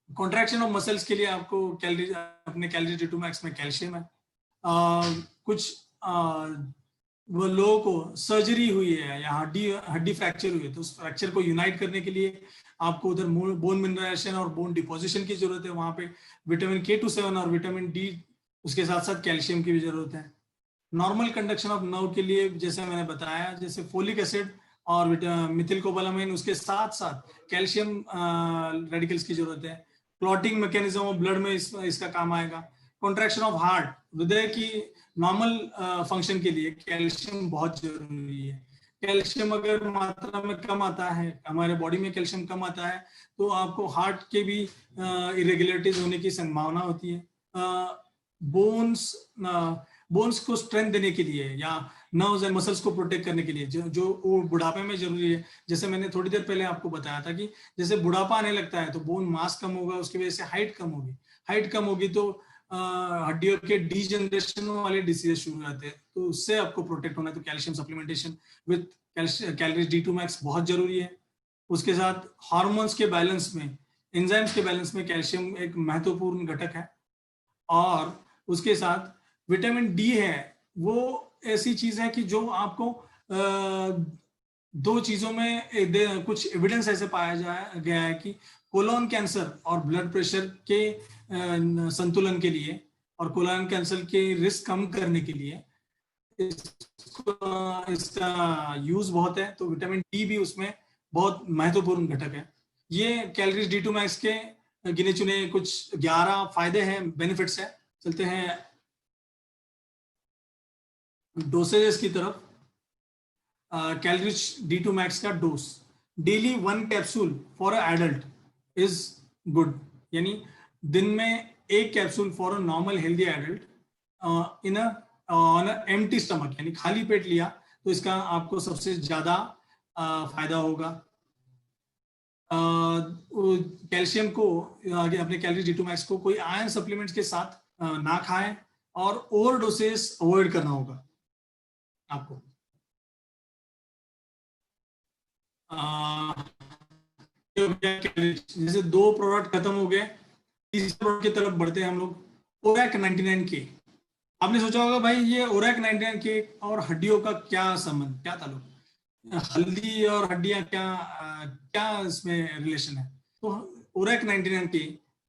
कॉन्ट्रैक्शन ऑफ मसल्स के लिए आपको कैलोरी, अपने कैलोरी D2 मैक्स में कैल्शियम है। कुछ वो लोगों को सर्जरी हुई है या हड्डी फ्रैक्चर हुई है तो उस फ्रैक्चर को यूनाइट करने के लिए आपको उधर बोन मिनरलाइजेशन और बोन डिपोजिशन की जरूरत है, वहां पे विटामिन K27 और विटामिन डी, उसके साथ साथ कैल्शियम की भी जरूरत है। नॉर्मल कंडक्शन ऑफ नर्व के लिए जैसे मैंने बताया, जैसे फोलिक एसिड और मिथिल कोबालामाइन, उसके साथ साथ कैल्शियम रेडिकल्स की जरूरत है। क्लॉटिंग मैकेनिज्म ऑफ ब्लड में इसका काम आएगा। कॉन्ट्रैक्शन ऑफ हार्ट, हृदय की नॉर्मल फंक्शन के लिए कैल्शियम बहुत जरूरी है। कैल्शियम अगर मात्रा में कम आता है, हमारे बॉडी में कैल्शियम कम आता है, तो आपको हार्ट के भी इरेगुलरिटीज होने की संभावना होती है। बोन्स को स्ट्रेंथ देने के लिए या नर्व्स एंड मसल्स को प्रोटेक्ट करने के लिए जो वो बुढ़ापे में जरूरी है। जैसे मैंने थोड़ी देर पहले आपको बताया था कि जैसे बुढ़ापा आने लगता है तो बोन मास कम होगा, उसकी वजह से हाइट कम होगी। हाइट कम होगी तो हड्डियों के डीजनरेशन वाले डिसीज शुरू हो जाते हैं, तो उससे आपको प्रोटेक्ट होना है। तो calcium supplementation with calories D2 max बहुत जरूरी है। उसके साथ हार्मोन्स के बैलेंस में, एंजाइम्स के बैलेंस में कैल्शियम एक महत्वपूर्ण घटक है। और उसके साथ विटामिन डी है, वो ऐसी चीज है कि जो आपको दो चीजों में कुछ एविडेंस ऐसे पाया गया है कि कोलोन कैंसर और ब्लड प्रेशर के संतुलन के लिए और कोलोन कैंसर के रिस्क कम करने के लिए इसका यूज बहुत है। तो विटामिन डी भी उसमें बहुत महत्वपूर्ण घटक है। ये कैलोरीज D2 मैक्स के गिने चुने कुछ 11 फायदे हैं, बेनिफिट्स है। चलते हैं डोसेजेस की तरफ। कैलोरीज D2 मैक्स का dose, daily 1 capsule for a adult is good, यानी दिन में 1 capsule for a normal healthy adult in on empty stomach, यानी खाली पेट लिया तो इसका आपको सबसे ज्यादा फायदा होगा। कैल्शियम को अपने कैलोरीज D2 मैक्स को कोई आयरन सप्लीमेंट्स के साथ ना खाएं और ओवर डोसेस अवॉइड करना होगा आपको। जैसे 2 प्रोडक्ट खत्म हो गए, तीसरे प्रोडक्ट की तरफ बढ़ते हैं हम लोग। ओरैक 99K, आपने सोचा होगा भाई ये ओरैक 99K और हड्डियों का क्या संबंध, क्या ताल्लुक, हल्दी और हड्डियां क्या इसमें रिलेशन है। तो ओरैक 99K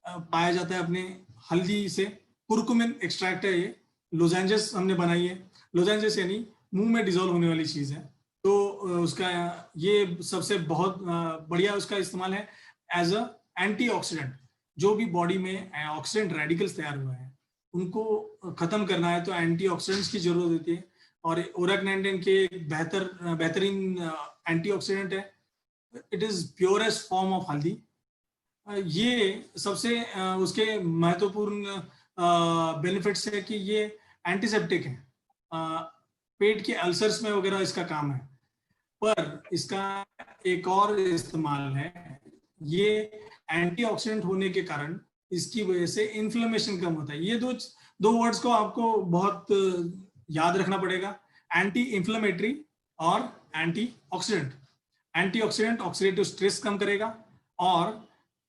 पाया जाता है अपने हल्दी से। कुरकुमिन एक्सट्रैक्ट है ये, लोजेंजेस हमने बनाई है। लोजेंजेस यानी मुंह में डिजोल्व होने वाली चीज है, तो उसका ये सबसे बहुत बढ़िया उसका इस्तेमाल है एज अ एंटीऑक्सीडेंट। जो भी बॉडी में ऑक्सीडेंट रेडिकल्स तैयार हुए हैं उनको खत्म करना है तो एंटीऑक्सीडेंट्स की जरूरत होती है, और ओरैक 99K एक बेहतरीन एंटीऑक्सीडेंट है। It is purest form of हल्दी। ये सबसे उसके महत्वपूर्ण बेनिफिट्स है कि ये एंटीसेप्टिक है, पेट के अल्सर्स में वगैरह इसका काम है। पर इसका एक और इस्तेमाल है, ये एंटीऑक्सीडेंट होने के कारण इसकी वजह से इन्फ्लेमेशन कम होता है। ये दो वर्ड्स को आपको बहुत याद रखना पड़ेगा, एंटी इन्फ्लेमेटरी और एंटीऑक्सीडेंट। एंटीऑक्सीडेंट ऑक्सीडेटिव स्ट्रेस कम करेगा और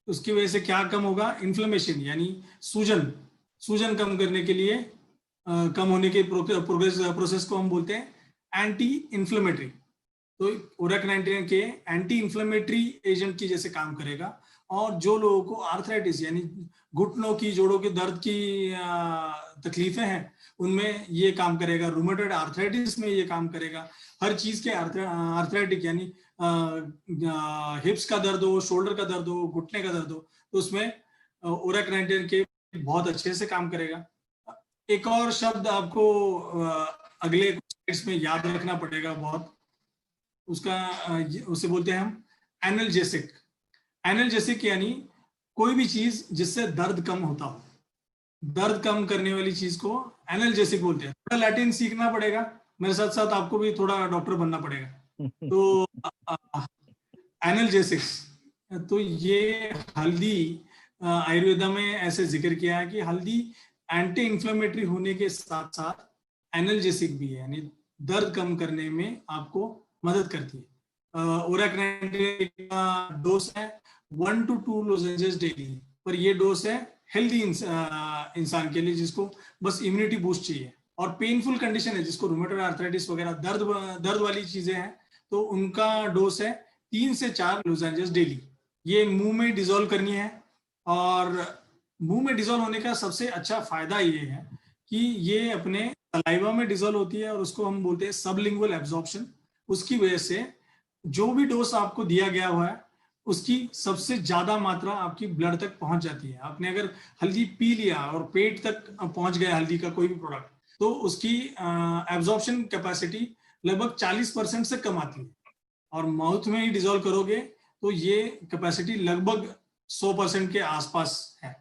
उसकी वजह से क्या कम होगा, इन्फ्लेमेशन यानी सूजन कम करने के लिए कम होने के प्रोसेस को हम बोलते हैं एंटी इन्फ्लेमेटरी। तो ORAC 99K anti inflammatory agent की जैसे काम करेगा। और जो लोगों को आर्थराइटिस यानी घुटनों की, जोड़ों के दर्द की तकलीफें हैं उनमें ये काम करेगा। रूमेटॉइड आर्थराइटिस में ये काम करेगा। हर चीज के आर्थराइटिक यानी हिप्स का दर्द हो, शोल्डर का दर्द हो, घुटने का दर्द हो, तो उसमें ओरैक 99K बहुत अच्छे से काम करेगा। एक और शब्द आपको अगले स्लाइड्स में याद रखना पड़ेगा बहुत, उसे बोलते हैं हम एनाल्जेसिक। एनाल्जेसिक यानी कोई भी चीज जिससे दर्द कम होता हो, दर्द कम करने वाली चीज को एनाल्जेसिक बोलते हैं। थोड़ा लैटिन सीखना पड़ेगा, मेरे साथ साथ आपको भी थोड़ा डॉक्टर बनना पड़ेगा। तो एनाल्जेसिक्स, तो ये हल्दी आयुर्वेदा में ऐसे जिक्र किया है कि हल्दी एंटी इंफ्लेमेटरी होने के साथ साथ एनाल्जेसिक भी है, यानी दर्द कम करने में आपको मदद करती है। ओरैक 99 का डोज है 1 to 2 लोजेंजेस डेली, पर ये डोज है हेल्दी इंसान के लिए जिसको बस इम्यूनिटी बूस्ट चाहिए। और पेनफुल कंडीशन है, जिसको रूमेटॉइड आर्थराइटिस वगैरह दर्द वाली चीजें हैं, तो उनका डोज है 3 से 4 लोजेंजेस डेली। ये मुंह में डिजोल्व करनी है। और मुंह में डिजोल्व होने का सबसे अच्छा फायदा ये है कि ये अपने सलाइवा में डिजोल्व होती है और उसको हम बोलते हैं सबलिंगुअल एब्जॉर्प्शन। उसकी वजह से जो भी डोज आपको दिया गया हुआ है उसकी सबसे ज्यादा मात्रा आपकी ब्लड तक पहुंच जाती है। आपने अगर हल्दी पी लिया और पेट तक पहुंच गया हल्दी का कोई भी प्रोडक्ट, तो उसकी एब्जॉर्प्शन कैपेसिटी लगभग 40% से कम आती है। और माउथ में ही डिजोल्व करोगे तो ये कैपेसिटी लगभग 100% के आसपास है।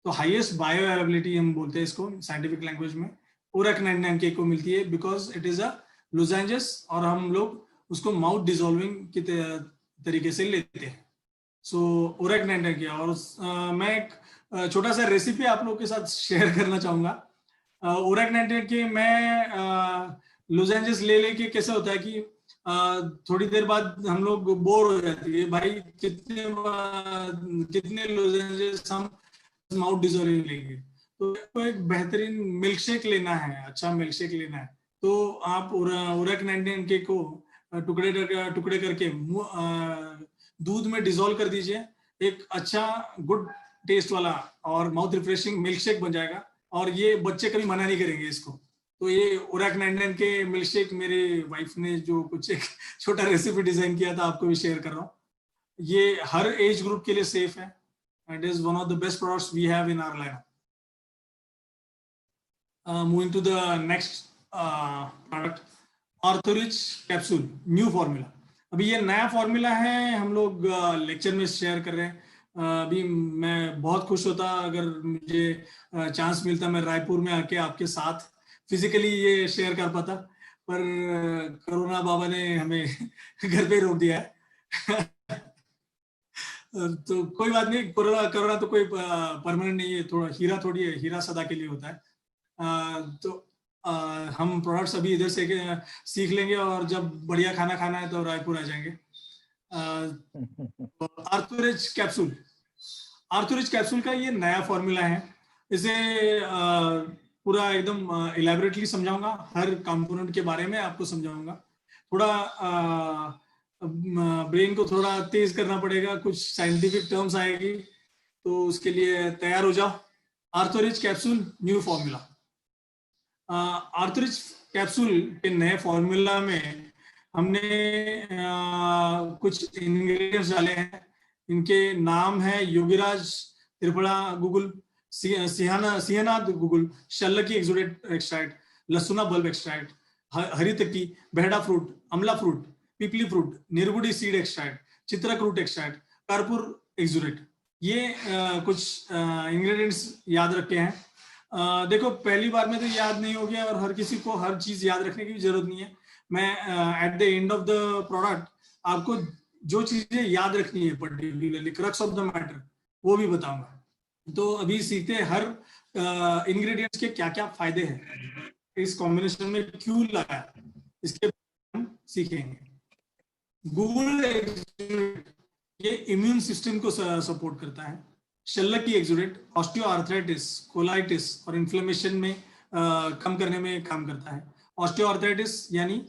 तो हाईएस्ट बायो अवेलेबिलिटी हम बोलते हैं इसको साइंटिफिक लैंग्वेज में, ओरक 99K को मिलती है बिकॉज इट इज अ लोजेंजस और हम लोग उसको माउथ डिजोल्विंग की तरीके से लेते हैं। सो ओरक 99K। और मैं एक छोटा सा रेसिपी आप लोगों के साथ शेयर करना चाहूंगा। ओरक 99K में लोजेंजस ले लेके कैसे होता है कि थोड़ी देर बाद हम लोग बोर हो जाती है, भाई कितने लोजेंजेस हम माउथ डिजोल्विंग लेंगे। तो एक बेहतरीन मिल्क शेक लेना है, अच्छा मिल्क शेक लेना है, तो आप ओरक 99K को टुकड़े करके दूध में डिजोल्व कर दीजिए। एक अच्छा गुड टेस्ट वाला और माउथ रिफ्रेशिंग मिल्क शेक बन जाएगा। और ये बच्चे कभी मना नहीं करेंगे इसको। तो ये ओरक 99K मिल्क शेक मेरे वाइफ ने जो कुछ एक छोटा रेसिपी डिजाइन किया था आपको भी शेयर कर रहा हूँ। ये हर एज ग्रुप के लिए सेफ है। It is one of the best products we have in our line. Moving to the next product, Orthorich capsule new formula. अभी ये नया फॉर्मूला है, हम लोग लेक्चर में शेयर कर रहे हैं। अभी मैं बहुत खुश होता अगर मुझे चांस मिलता, मैं रायपुर में आके आपके साथ फिजिकली ये शेयर कर पाता, पर कोरोना बाबा ने हमें घर पे रोक दिया है। तो कोई बात नहीं, कोरोना तो कोई परमानेंट नहीं है, थोड़ा हीरा थोड़ी है, हीरा सदा के लिए होता है। तो हम प्रोडक्ट्स अभी इधर से सीख लेंगे और जब बढ़िया खाना खाना है तो रायपुर आ जाएंगे। आर्थोरिच कैप्सूल, आर्थोरिच कैप्सूल का ये नया फॉर्मूला है। इसे पूरा एकदम इलेबोरेटली समझाऊंगा, हर कंपोनेंट के बारे में आपको समझाऊंगा। थोड़ा ब्रेन को थोड़ा तेज करना पड़ेगा, कुछ साइंटिफिक टर्म्स आएगी, तो उसके लिए तैयार हो जाओ। आर्थोरिच कैप्सूल न्यू फॉर्मूला। आर्थोरिच कैप्सूल के नए फॉर्मूला में हमने कुछ इंग्रेडिएंट्स डाले हैं। इनके नाम है Yogiraj triphala guggul, सिहनाद guggul, शल्लकी exudate extract, लसुना bulb extract, हरी तक्की, बेहड़ा फ्रूट, अमला फ्रूट, पिपली फ्रूट, निर्गुड़ी सीड एक्सट्रैक्ट, चित्रक रूट एक्सट्रैक्ट, कर्पूर एक्सुडेट। ये कुछ इंग्रेडिएंट्स याद रखे हैं। देखो पहली बार में तो याद नहीं हो गया और हर किसी को हर चीज याद रखने की भी जरूरत नहीं है। मैं at the end of the product आपको जो चीजें याद रखनी है particularly crux of the matter वो भी बताऊंगा। तो अभी सीखते हैं हर इंग्रेडिएंट्स के क्या क्या फायदे हैं, इस कॉम्बिनेशन में क्यों लाया, इसके हम सीखेंगे। गूगल ये इम्यून सिस्टम को सपोर्ट करता है। शल्लकी एक्सुडेट ऑस्टियोआर्थराइटिस, कोलाइटिस और इन्फ्लेमेशन में कम करने में काम करता है। ऑस्टियोआर्थराइटिस यानी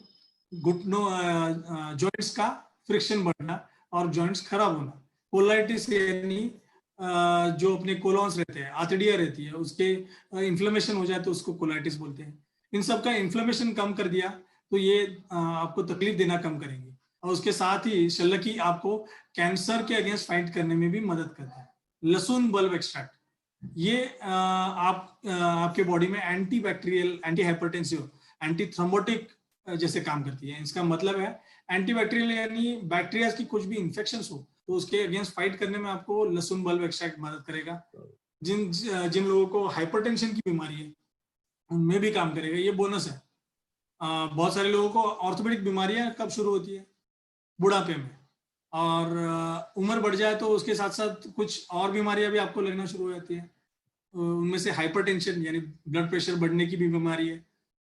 घुटनों जॉइंट्स का फ्रिक्शन बढ़ना और जॉइंट्स खराब होना। कोलाइटिस यानी जो अपने कोलॉन्स रहते हैं, आंतड़ियां रहती है, उसके इन्फ्लेमेशन हो जाए तो उसको कोलाइटिस बोलते हैं। इन सब का इन्फ्लेमेशन कम कर दिया तो ये आपको तकलीफ देना कम करेंगे। और उसके साथ ही शल्लकी आपको कैंसर के अगेंस्ट फाइट करने में भी मदद करता है। लहसुन बल्ब एक्सट्रैक्ट, ये आपके बॉडी में anti bacterial, anti hypertensive, anti thrombotic जैसे काम करती है। इसका मतलब है एंटी बैक्टीरियल यानी बैक्टीरिया की कुछ भी इंफेक्शन हो तो उसके अगेंस्ट फाइट करने में आपको लहसुन बल्ब एक्सट्रैक्ट मदद करेगा। जिन लोगों को हाइपरटेंशन की बीमारी है उनमें भी काम करेगा, ये बोनस है। बहुत सारे लोगों को ऑर्थोपेडिक बीमारियां कब शुरू होती है? बुढ़ापे में। और उम्र बढ़ जाए तो उसके साथ साथ कुछ और बीमारियां भी आपको लगना शुरू हो जाती है। उनमें से हाइपरटेंशन यानी ब्लड प्रेशर बढ़ने की भी बीमारी है।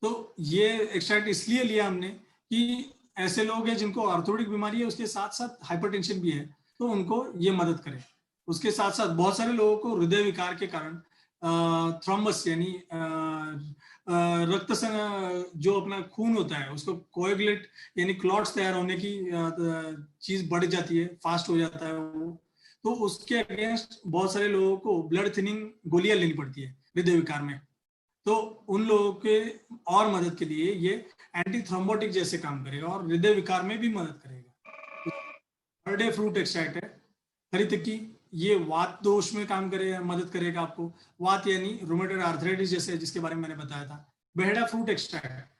तो ये एक्सट्रैक्ट इसलिए लिया हमने कि ऐसे लोग हैं जिनको ऑर्थोपेडिक बीमारी है, उसके साथ साथ हाइपरटेंशन भी है, तो उनको ये मदद करे। उसके साथ साथ बहुत सारे लोगों को हृदय विकार के कारण थ्रोम्बस यानी रक्त जो अपना खून होता है उसको कोएगुलेट यानी क्लॉट्स तैयार होने की चीज बढ़ जाती है, फास्ट हो जाता है वो, तो उसके अगेंस्ट बहुत सारे लोगों को ब्लड थिनिंग गोलियां लेनी पड़ती है हृदय विकार में। तो उन लोगों के और मदद के लिए ये एंटी थ्रोम्बोटिक जैसे काम करेगा और हृदय विकार में भी मदद करेगा। बर्थडे फ्रूट एक्सट्रैक्ट है हरित की, ये वात दोष में काम करेगा, मदद करेगा आपको। वात यानी रोमेटॉइड आर्थराइटिस जैसे, जिसके बारे में मैंने बताया था। बेहड़ा फ्रूट एक्सट्रैक्ट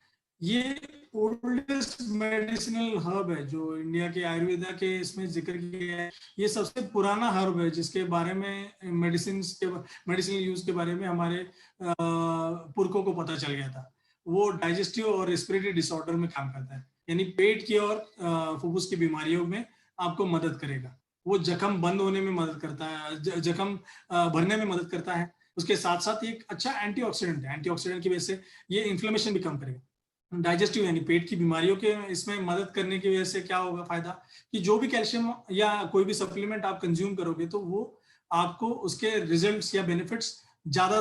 ये ओल्डेस्ट मेडिसिनल हर्ब है जो इंडिया के आयुर्वेदा के इसमें जिक्र किया है। ये सबसे पुराना हर्ब है जिसके बारे में मेडिसिनल यूज के बारे में हमारे पुरखों को पता चल गया था। वो डाइजेस्टिव और रेस्पिरेटरी डिसऑर्डर में काम करता है, यानी पेट की और फुफ्फुस की बीमारियों में आपको मदद करेगा। वो जख्म बंद होने में मदद करता है, जख्म भरने में मदद करता है। उसके साथ साथ एक अच्छा एंटीऑक्सीडेंट है, एंटीऑक्सीडेंट की वजह से ये इन्फ्लेमेशन भी कम करेगा। डाइजेस्टिव यानी पेट की बीमारियों के इसमें मदद करने की वजह से क्या होगा फायदा, कि जो भी कैल्शियम या कोई भी सप्लीमेंट आप कंज्यूम करोगे तो वो आपको उसके रिजल्ट्स या बेनिफिट्स ज्यादा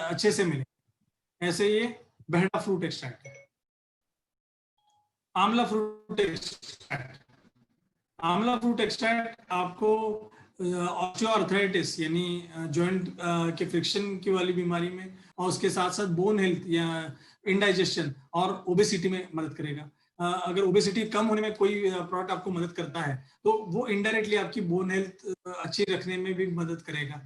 अच्छे से मिले। ऐसे ये बेहड़ा फ्रूट एक्सट्रैक्ट है। आंवला फ्रूट एक्सट्रैक्ट, आंवला फ्रूट एक्सट्रैक्ट आपको ऑस्टियोआर्थराइटिस यानी जॉइंट के फ्रिक्शन की वाली बीमारी में और उसके साथ साथ बोन हेल्थ या इंडाइजेशन और ओबेसिटी में मदद करेगा। अगर ओबेसिटी कम होने में कोई प्रोडक्ट आपको मदद करता है तो वो इनडायरेक्टली आपकी बोन हेल्थ अच्छी रखने में भी मदद करेगा,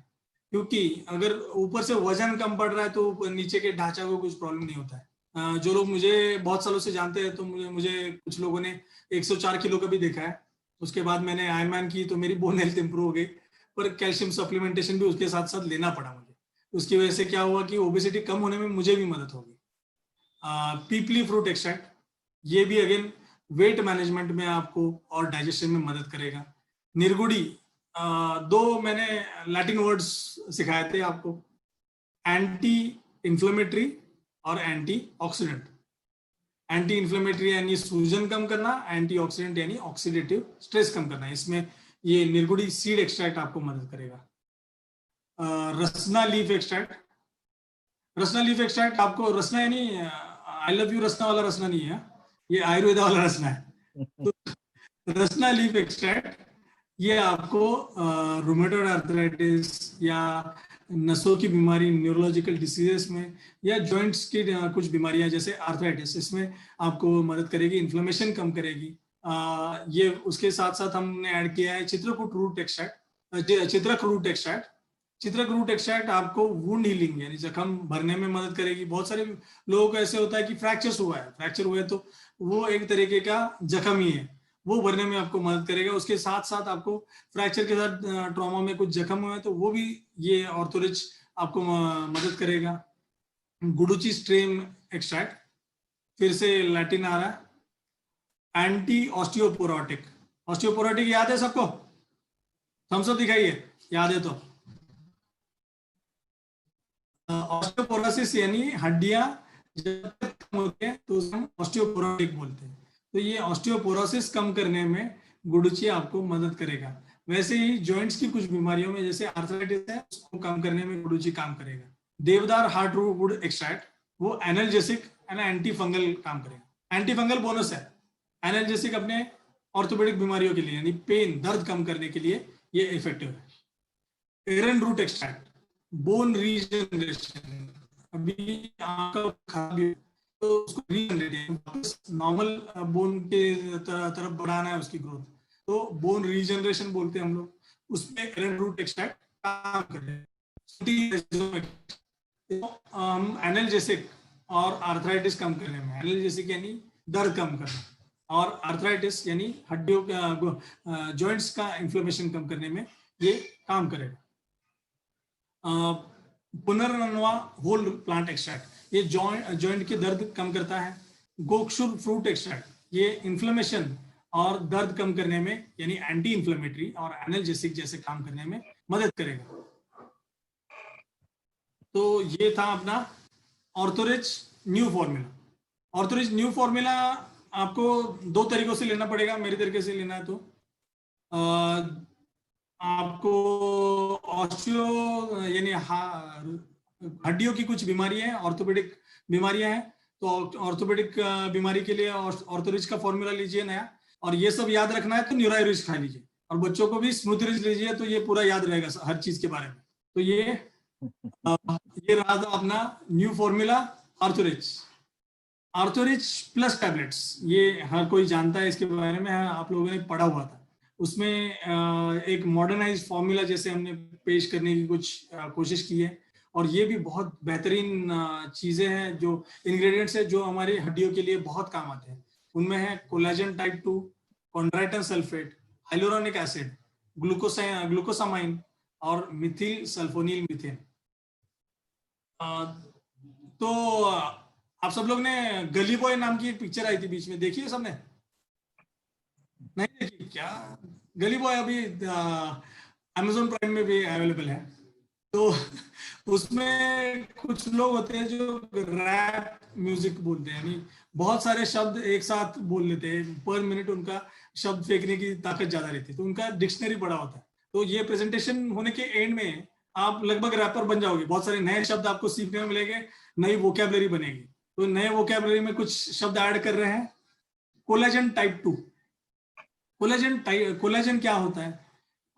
क्योंकि अगर ऊपर से वजन कम पड़ रहा है तो नीचे के ढांचा को कुछ प्रॉब्लम नहीं होता है। जो लोग मुझे बहुत सालों से जानते हैं तो मुझे कुछ लोगों ने 104 किलो का भी देखा है। उसके बाद मैंने आयरमैन की तो मेरी बोन हेल्थ इंप्रूव हो गई, पर कैल्शियम सप्लीमेंटेशन भी उसके साथ साथ लेना पड़ा मुझे। उसकी वजह से क्या हुआ कि ओबेसिटी कम होने में मुझे भी मदद होगी। पीपली फ्रूट एक्सट्रैक्ट, ये भी अगेन वेट मैनेजमेंट में आपको और डाइजेशन में मदद करेगा। निरगुड़ी, दो मैंने लैटिन वर्ड्स सिखाए थे आपको, एंटी इन्फ्लेमेटरी और एंटी ऑक्सीडेंट। एंटी इन्फ्लेमेटरी यानी सूजन कम करना, एंटी ऑक्सीडेंट यानी ऑक्सीडेटिव स्ट्रेस कम करना। इसमें ये निरगुड़ी सीड एक्सट्रैक्ट आपको मदद करेगा। रसना लीफ एक्सट्रैक्ट, रसना लीफ एक्सट्रैक्ट आपको, रसना यानी आई लव यू रसना वाला रसना नहीं है, ये आयुर्वेदा वाला रसना है। तो रसना लीफ एक्सट्रैक्ट ये आपको रूमेटॉइड आर्थराइटिस या नसों की बीमारी, न्यूरोलॉजिकल डिसीजेस में या जॉइंट्स की कुछ बीमारियां जैसे आर्थराइटिस, इसमें आपको मदद करेगी, इन्फ्लेमेशन कम करेगी। ये उसके साथ साथ हमने ऐड किया है चित्रकूट रूट एक्सट्रैक्ट, चित्रक रूट एक्सट्रैक्ट। चित्रक रूट एक्सट्रैक्ट आपको वुंड हीलिंग यानी जख्म भरने में मदद करेगी। बहुत सारे लोगों को ऐसे होता है कि फ्रैक्चर हुआ है, फ्रैक्चर हुआ है तो वो एक तरीके का जख्म ही है, वो भरने में आपको मदद करेगा। उसके साथ साथ आपको फ्रैक्चर के साथ ट्रॉमा में कुछ जख्म हुए तो वो भी ये ऑर्थोरिच आपको मदद करेगा। गुडुची स्ट्रेम एक्सट्रैक्ट, फिर से लैटिन आ रहा है, एंटी ऑस्टियोपोरोटिक। ऑस्टियोपोरोटिक याद है सबको? थम्स अप दिखाइए, याद है तो। ऑस्टियोपोरोसिस यानी हड्डियां जब कम होती हैं तो हम ऑस्टियोपोरोटिक बोलते हैं। तो ये ऑस्टियोपोरोसिस कम करने में गुडुची आपको मदद करेगा। वैसे ही जॉइंट्स की कुछ बीमारियों में जैसे आर्थराइटिस है उसको कम करने में गुडुची काम करेगा। देवदार हार्ट वुड एक्सट्रैक्ट वो एनाल्जेसिक एंड एंटी फंगल काम करेगा। एंटी फंगल बोनस है, एनाल्जेसिक अपने ऑर्थोपेडिक बीमारियों के लिए यानी पेन, दर्द कम करने के लिए ये इफेक्टिव है। एरन रूट एक्सट्रैक्ट बोन रीजनरेशन, अभी आपका खराबी तो उसको वापस नॉर्मल बोन के तरफ बढ़ाना है उसकी ग्रोथ, तो बोन रीजनरेशन बोलते हैं हम लोग। उसमें एरन रूट एक्सट्रैक्ट काम करें। हम एनाल्जेसिक और आर्थराइटिस कम करने में, एनाल्जेसिक यानी दर्द कम करना और आर्थराइटिस यानी हड्डियों का जॉइंट्स का इन्फ्लेमेशन कम करने में ये काम करेगा। पुनर्नवा होल प्लांट एक्सट्रैक्ट ये जॉइंट के दर्द कम करता है। गोक्षुर फ्रूट एक्सट्रैक्ट ये इन्फ्लेमेशन और दर्द कम करने में यानी एंटी इन्फ्लेमेटरी और एनाल्जेसिक जैसे काम करने में मदद करेगा। तो ये था अपना ऑर्थोरिच न्यू फॉर्मूला। ऑर्थोरिच न्यू फॉर्मूला आपको दो तरीकों से लेना पड़ेगा, मेरे तरीके से लेना है तो आपको ऑस्टियो यानी हड्डियों की कुछ बीमारियां हैं, ऑर्थोपेडिक बीमारियां हैं, तो ऑर्थोपेडिक बीमारी के लिए ऑर्थोरिच का फॉर्मूला लीजिए नया, और ये सब याद रखना है तो न्यूरायोरिच खा लीजिए। और बच्चों को भी स्मूथ रिच लीजिए तो ये पूरा याद रहेगा हर चीज के बारे में। तो ये रहा था अपना न्यू फॉर्मूला आर्थोरिच। आर्थोरिच प्लस टैबलेट्स, ये हर कोई जानता है इसके बारे में, आप लोगों ने पढ़ा हुआ था। उसमें एक मॉडर्नाइज फॉर्मूला जैसे हमने पेश करने की कुछ कोशिश की है, और ये भी बहुत बेहतरीन चीजें हैं, जो इंग्रेडिएंट्स है जो हमारी हड्डियों के लिए बहुत काम आते हैं। उनमें है collagen type 2, chondroitin sulphate, hyaluronic acid, glucosamine और मिथिल सल्फोनिल मीथेन। तो आप सब लोग ने गली बॉय नाम की एक पिक्चर आई थी बीच में, देखी है सबने? नहीं देखी क्या? गली बॉय अभी अमेज़न प्राइम में भी अवेलेबल है। तो उसमें कुछ लोग होते हैं जो रैप म्यूजिक बोलते हैं, यानी बहुत सारे शब्द एक साथ बोल लेते हैं, पर मिनट उनका शब्द फेंकने की ताकत ज्यादा रहती है, तो उनका डिक्शनरी बड़ा होता है। तो ये प्रेजेंटेशन होने के एंड में आप लगभग रैपर बन जाओगे, बहुत सारे नए शब्द आपको सीखने में मिलेंगे, नई वोकैबुलरी बनेगी। तो नए वोकैबुलरी में कुछ शब्द ऐड कर रहे हैं। Collagen type 2। कोलेजन क्या होता है?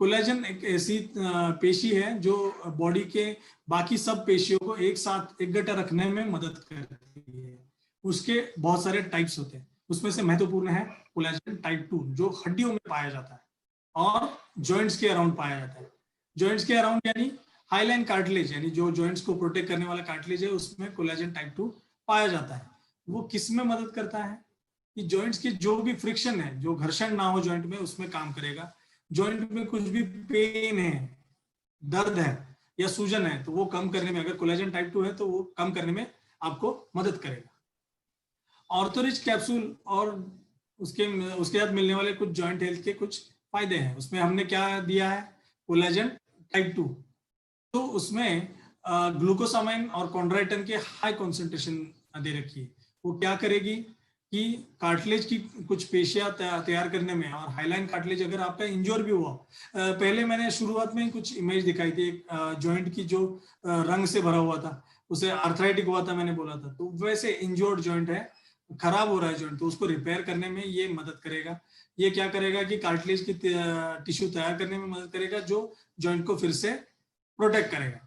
कोलेजन एक ऐसी पेशी है जो बॉडी के बाकी सब पेशियों को एक साथ इकट्ठा रखने में मदद करती है। उसके बहुत सारे टाइप्स होते हैं, उसमें से महत्वपूर्ण है कोलेजन टाइप 2, जो हड्डियों में पाया जाता है और जॉइंट्स के अराउंड पाया जाता है। जॉइंट्स के अराउंड यानी हाईलाइन कार्टिलेज, यानी जो जॉइंट्स को प्रोटेक्ट करने वाला कार्टिलेज है, उसमें कोलेजन टाइप 2 पाया जाता है। वो किस में मदद करता है कि जॉइंट्स की जो भी फ्रिक्शन है, जो घर्षण ना हो जॉइंट में, उसमें काम करेगा। जॉइंट में कुछ भी पेन है, दर्द है या सूजन है, तो वो कम करने में, अगर कोलेजन टाइप 2 है तो वो कम करने में आपको मदद करेगा। ऑर्थोरिच कैप्सूल और उसके साथ मिलने वाले कुछ जॉइंट हेल्थ के कुछ फायदे हैं। उसमें हमने क्या दिया है? Collagen type 2। तो उसमें ग्लूकोसामाइन और कॉन्ड्राइटन के हाई कॉन्सेंट्रेशन दे रखी है। वो क्या करेगी कि कार्टिलेज की कुछ पेशियां तैयार करने में, और हाईलाइन कार्टिलेज अगर आपका इंजोर भी हुआ, पहले मैंने शुरुआत में कुछ इमेज दिखाई थी एक जॉइंट की जो रंग से भरा हुआ था, उसे आर्थराइटिक हुआ था मैंने बोला था, तो वैसे इंजोर्ड जॉइंट है, खराब हो रहा है जॉइंट, तो उसको रिपेयर करने में ये मदद करेगा। ये क्या करेगा कि कार्टिलेज की टिश्यू तैयार करने में मदद करेगा, जो जॉइंट को फिर से प्रोटेक्ट करेगा।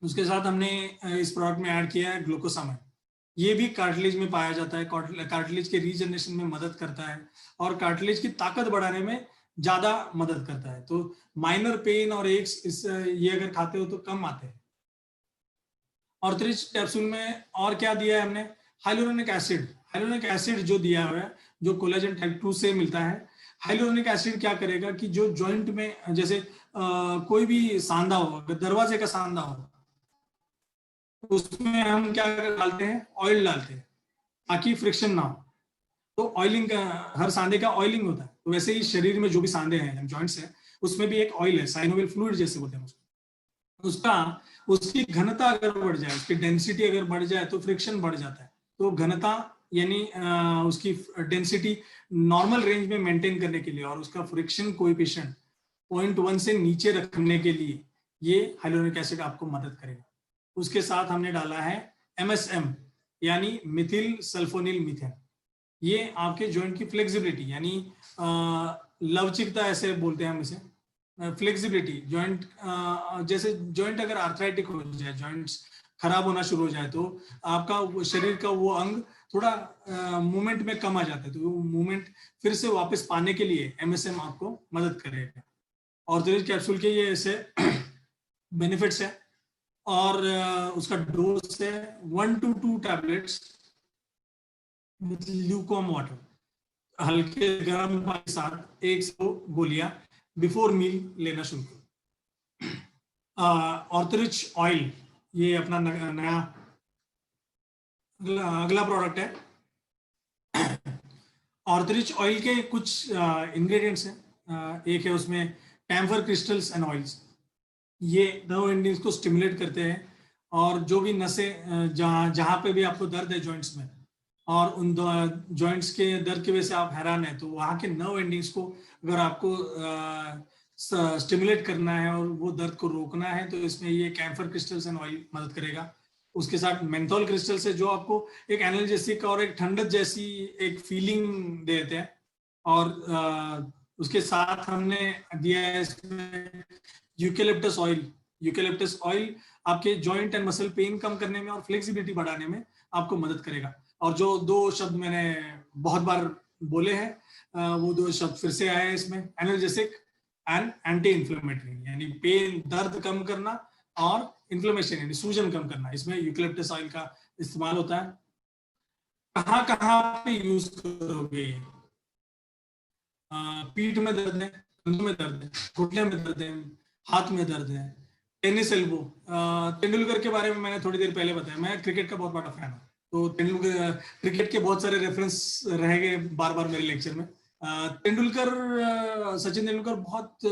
उसके साथ हमने इस प्रोडक्ट में ऐड किया है ग्लूकोसामाइन। ये भी कार्टिलेज में पाया जाता है, कार्टिलेज के रीजनरेशन में मदद करता है और कार्टिलेज की ताकत बढ़ाने में ज्यादा मदद करता है। तो माइनर पेन और एक्स ये अगर खाते हो तो कम आते हैं। ऑर्थोरिच कैप्सूल में और क्या दिया है हमने? Hyaluronic acid. हाइलोरोनिक एसिड जो दिया हुआ है, जो कोलेजन टाइप 2 से मिलता है। हाइलोरोनिक एसिड क्या करेगा कि जो जॉइंट में, जैसे कोई भी सांधा हो, दरवाजे का सांधा हो, उसमें हम क्या डालते हैं? ऑयल डालते हैं ताकि फ्रिक्शन ना हो। तो ऑयलिंग का, हर सांधे का ऑयलिंग होता है, तो वैसे ही शरीर में जो भी सांधे हैं, जॉइंट्स हैं, उसमें भी एक ऑयल है, साइनोवियल फ्लूइड जैसे बोलते हैं उसको। उसकी घनता अगर बढ़ जाए, उसकी डेंसिटी अगर बढ़ जाए तो फ्रिक्शन बढ़ जाता है। तो घनता यानी उसकी डेंसिटी नॉर्मल रेंज में मेंटेन करने के लिए और उसका फ्रिक्शन कोएफिशिएंट 0.1 से नीचे रखने के लिए ये हाइलोरोनिक एसिड आपको मदद करेगा। उसके साथ हमने डाला है MSM यानी मिथिल सल्फोनिल मीथेन। ये आपके जॉइंट की फ्लेक्सिबिलिटी यानी लवचिकता ऐसे बोलते हैं हम इसे, फ्लेक्सिबिलिटी। जॉइंट जैसे जॉइंट अगर आर्थराइटिक हो जाए, जॉइंट्स खराब होना शुरू हो जाए, तो आपका शरीर का वो अंग थोड़ा मूवमेंट में कम आ जाता है, तो वो मूवमेंट फिर से वापस पाने के लिए MSM आपको मदद करेगा। ऑर्थोरिच कैप्सूल के ये ऐसे बेनिफिट्स है और उसका डोज है 1 to 2 टैबलेट्स विद ल्यूकॉम वाटर, हल्के गर्म पानी के साथ 100 गोलियां बिफोर मील लेना शुरू करो। ऑर्थोरिच ऑयल, ये अपना नया अगला प्रोडक्ट है। ऑर्थोरिच ऑयल के कुछ इंग्रेडिएंट्स हैं। एक है उसमें कैम्फर क्रिस्टल्स एंड ऑयल्स। ये नर्व एंडिंग्स को स्टिमुलेट करते हैं और जो भी नसें जहां पे भी आपको दर्द है जॉइंट्स में, और उन जॉइंट्स के दर्द की वजह से आप हैरान है, तो वहां के नर्व एंडिंग्स को अगर आपको स्टिमुलेट करना है और वो दर्द को रोकना है, तो इसमें ये कैम्फर क्रिस्टल्स एंड ऑयल मदद करेगा। उसके साथ मेंथोल क्रिस्टल्स है जो आपको एक एनाल्जेसिक और एक ठंडक जैसी एक फीलिंग देते हैं और उसके साथ हमने दिया है इसमें यूकेलिप्टस ऑयल। यूकेलिप्टस ऑयल आपके जॉइंट एंड मसल पेन कम करने में और फ्लेक्सिबिलिटी बढ़ाने में आपको मदद करेगा। और जो दो शब्द मैंने बहुत बार बोले हैं वो दो शब्द फिर से आए हैं इसमें, एनाल्जेसिक एंड एंटी इंफ्लेमेटरी, यानी पेन दर्द कम करना और इन्फ्लेमेशन यानी सूजन कम करना, इसमें यूकेलिप्टस ऑयल का इस्तेमाल होता है। कहाँ कहाँ पे यूज करोगे? पीठ में दर्द है, कंधों में दर्द है, घुटने में दर्द है, हाथ में दर्द है, टेनिस एल्बो। तेंदुलकर के बारे में मैंने थोड़ी देर पहले बताया, मैं क्रिकेट का बहुत बड़ा फैन हूँ, तो तेंदुलकर क्रिकेट के बहुत सारे रेफरेंस रहेंगे बार बार मेरे लेक्चर में। तेंदुलकर, सचिन तेंदुलकर बहुत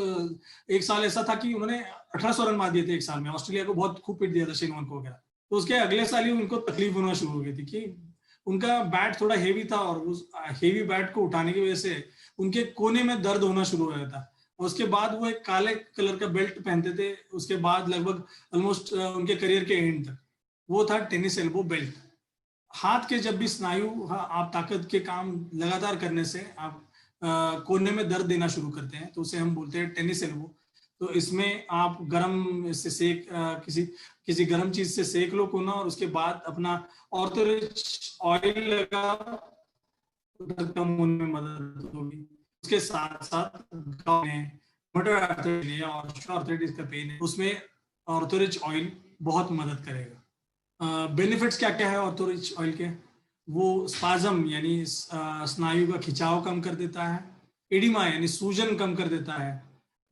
एक साल ऐसा था कि उन्होंने 1800 रन मार दिए थे एक साल में, ऑस्ट्रेलिया को बहुत खूब पीट दिया था शेन वॉर्न को वगैरह। तो उसके अगले साल ही उनको तकलीफ होना शुरू हो गई थी कि उनका बैट थोड़ा हेवी था और उस हेवी बैट को उठाने की वजह से उनके कोने में दर्द होना शुरू हो गया था। उसके बाद वो एक काले कलर का बेल्ट पहनते थे, उसके बाद लगभग ऑलमोस्ट उनके करियर के एंड तक वो था टेनिस एल्बो बेल्ट। हाथ के जब भी स्नायु आप ताकत के काम लगातार करने से आप कोने में दर्द देना शुरू करते हैं, तो उसे हम बोलते हैं टेनिस एल्बो। तो इसमें आप गरम से सेक किसी गरम चीज से सेक लो कोना, और उसके बाद अपना ऑर्थोरिच ऑयल लगा, दर्द कम होने में मदद होगी। उसके साथ साथ आर्थराइटिस का पेन है, उसमें ऑर्थोरिच ऑयल बहुत मदद करेगा। बेनिफिट्स क्या क्या है ऑर्थोरिच ऑयल के? वो स्पाज्म यानी स्नायु का खिंचाव कम कर देता है, एडिमा यानी सूजन कम कर देता है,